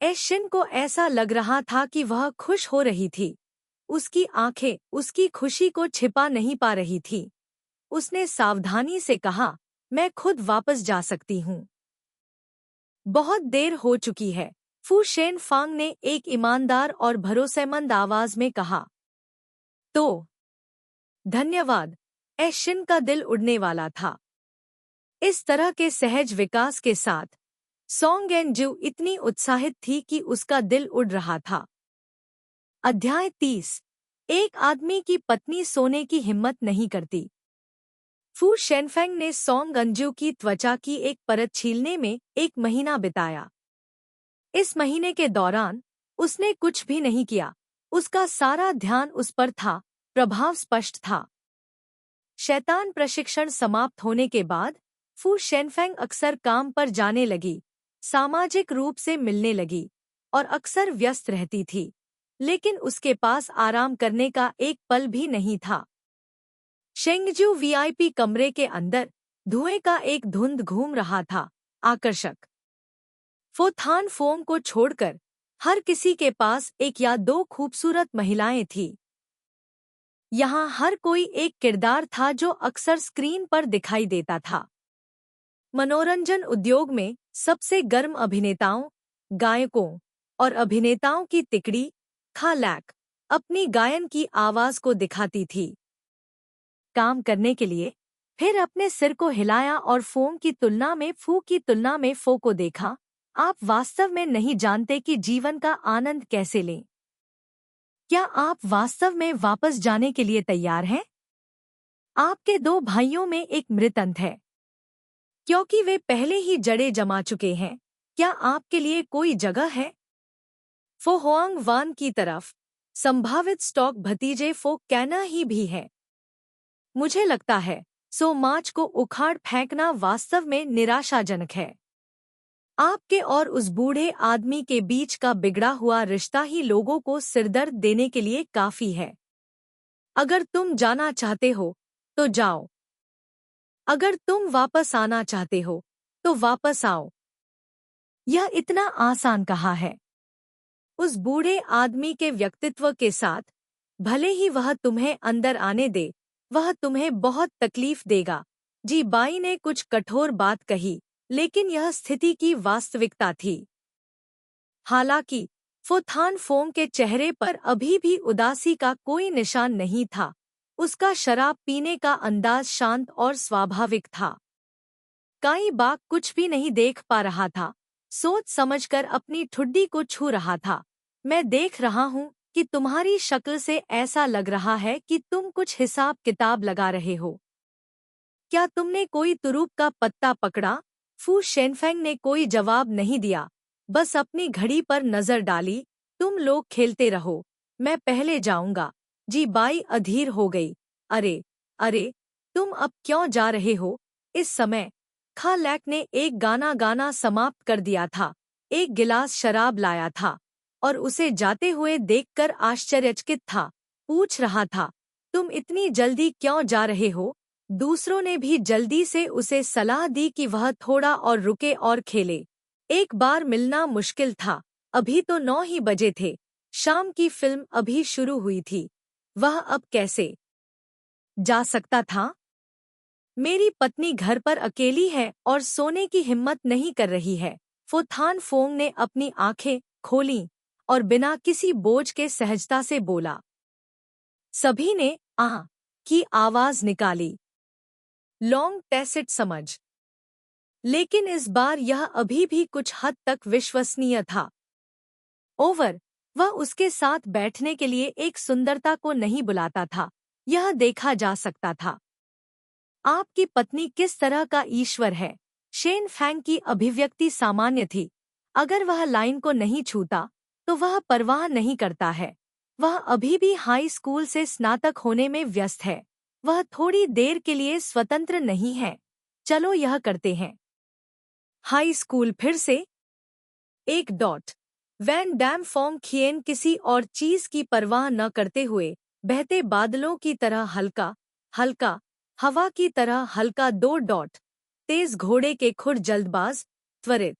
शिन को ऐसा लग रहा था कि वह खुश हो रही थी। उसकी आंखें उसकी खुशी को छिपा नहीं पा रही थी। उसने सावधानी से कहा, मैं खुद वापस जा सकती हूँ। बहुत देर हो चुकी है, फू शेन फांग ने एक ईमानदार और भरोसेमंद आवाज में कहा। तो धन्यवाद। शिन का दिल उड़ने वाला था। इस तरह के सहज विकास के साथ सोंग एन जियू इतनी उत्साहित थी कि उसका दिल उड़ रहा था। अध्याय 30। एक आदमी की पत्नी सोने की हिम्मत नहीं करती। फू शेनफेंग ने सोंग एन की त्वचा की एक परत छीलने में 1 महीना बिताया। इस महीने के दौरान उसने कुछ भी नहीं किया। उसका सारा ध्यान उस पर था। प्रभाव स्पष्ट था। शैतान प्रशिक्षण समाप्त होने के बाद फू शेनफेंग अक्सर काम पर जाने लगी, सामाजिक रूप से मिलने लगी और अक्सर व्यस्त रहती थी, लेकिन उसके पास आराम करने का एक पल भी नहीं था। शेंगजू वीआईपी कमरे के अंदर धुएं का एक धुंध घूम रहा था। आकर्षक फोथान फोम को छोड़कर हर किसी के पास 1 या 2 खूबसूरत महिलाएं थीं। यहाँ हर कोई एक किरदार था जो अक्सर स्क्रीन पर दिखाई देता था। मनोरंजन उद्योग में सबसे गर्म अभिनेताओं, गायकों और अभिनेताओं की तिकड़ी खालैक अपनी गायन की आवाज को दिखाती थी। काम करने के लिए फिर अपने सिर को हिलाया और फोम की तुलना में फू की तुलना में फो को देखा। आप वास्तव में नहीं जानते कि जीवन का आनंद कैसे लें। क्या आप वास्तव में वापस जाने के लिए तैयार हैं? आपके 2 भाइयों में एक मृत अंत है, क्योंकि वे पहले ही जड़ें जमा चुके हैं। क्या आपके लिए कोई जगह है? फो होआंग वान की तरफ संभावित स्टॉक भतीजे फो कैना ही भी है। मुझे लगता है सो माच को उखाड़ फेंकना वास्तव में निराशाजनक है। आपके और उस बूढ़े आदमी के बीच का बिगड़ा हुआ रिश्ता ही लोगों को सिरदर्द देने के लिए काफी है। अगर तुम जाना चाहते हो तो जाओ। अगर तुम वापस आना चाहते हो तो वापस आओ। यह इतना आसान कहा है। उस बूढ़े आदमी के व्यक्तित्व के साथ, भले ही वह तुम्हें अंदर आने दे, वह तुम्हें बहुत तकलीफ देगा। जी बाई ने कुछ कठोर बात कही, लेकिन यह स्थिति की वास्तविकता थी। हालांकि फुथान फोंग के चेहरे पर अभी भी उदासी का कोई निशान नहीं था। उसका शराब पीने का अंदाज शांत और स्वाभाविक था। काई बाग कुछ भी नहीं देख पा रहा था, सोच समझकर अपनी ठुड्डी को छू रहा था। मैं देख रहा हूँ कि तुम्हारी शक्ल से ऐसा लग रहा है कि तुम कुछ हिसाब किताब लगा रहे हो। क्या तुमने कोई तुरूप का पत्ता पकड़ा? फू शेनफेंग ने कोई जवाब नहीं दिया, बस अपनी घड़ी पर नजर डाली। तुम लोग खेलते रहो, मैं पहले जाऊंगा। जी बाई अधीर हो गई। अरे अरे, तुम अब क्यों जा रहे हो? इस समय खा लैक ने एक गाना गाना समाप्त कर दिया था, एक गिलास शराब लाया था और उसे जाते हुए देखकर आश्चर्यचकित था। पूछ रहा था, तुम इतनी जल्दी क्यों जा रहे हो? दूसरों ने भी जल्दी से उसे सलाह दी कि वह थोड़ा और रुके और खेले। एक बार मिलना मुश्किल था, अभी तो 9 ही बजे थे, शाम की फिल्म अभी शुरू हुई थी। वह अब कैसे जा सकता था? मेरी पत्नी घर पर अकेली है और सोने की हिम्मत नहीं कर रही है। फुथान फोंग ने अपनी आंखें खोलीं और बिना किसी बोझ के सहजता से बोला। सभी ने आह की आवाज निकाली। लॉन्ग टैसिट समझ, लेकिन इस बार यह अभी भी कुछ हद तक विश्वसनीय था। ओवर, वह उसके साथ बैठने के लिए एक सुंदरता को नहीं बुलाता था, यह देखा जा सकता था। आपकी पत्नी किस तरह का ईश्वर है? शेन फैंग की अभिव्यक्ति सामान्य थी। अगर वह लाइन को नहीं छूता तो वह परवाह नहीं करता है। वह अभी भी हाई स्कूल से स्नातक होने में व्यस्त है। वह थोड़ी देर के लिए स्वतंत्र नहीं है। चलो यह करते हैं। हाई स्कूल फिर से एक डॉट। वैन डैम फोंग खिएन किसी और चीज की परवाह न करते हुए बहते बादलों की तरह हल्का हल्का, हवा की तरह हल्का 2 डॉट। तेज घोड़े के खुर जल्दबाज, त्वरित।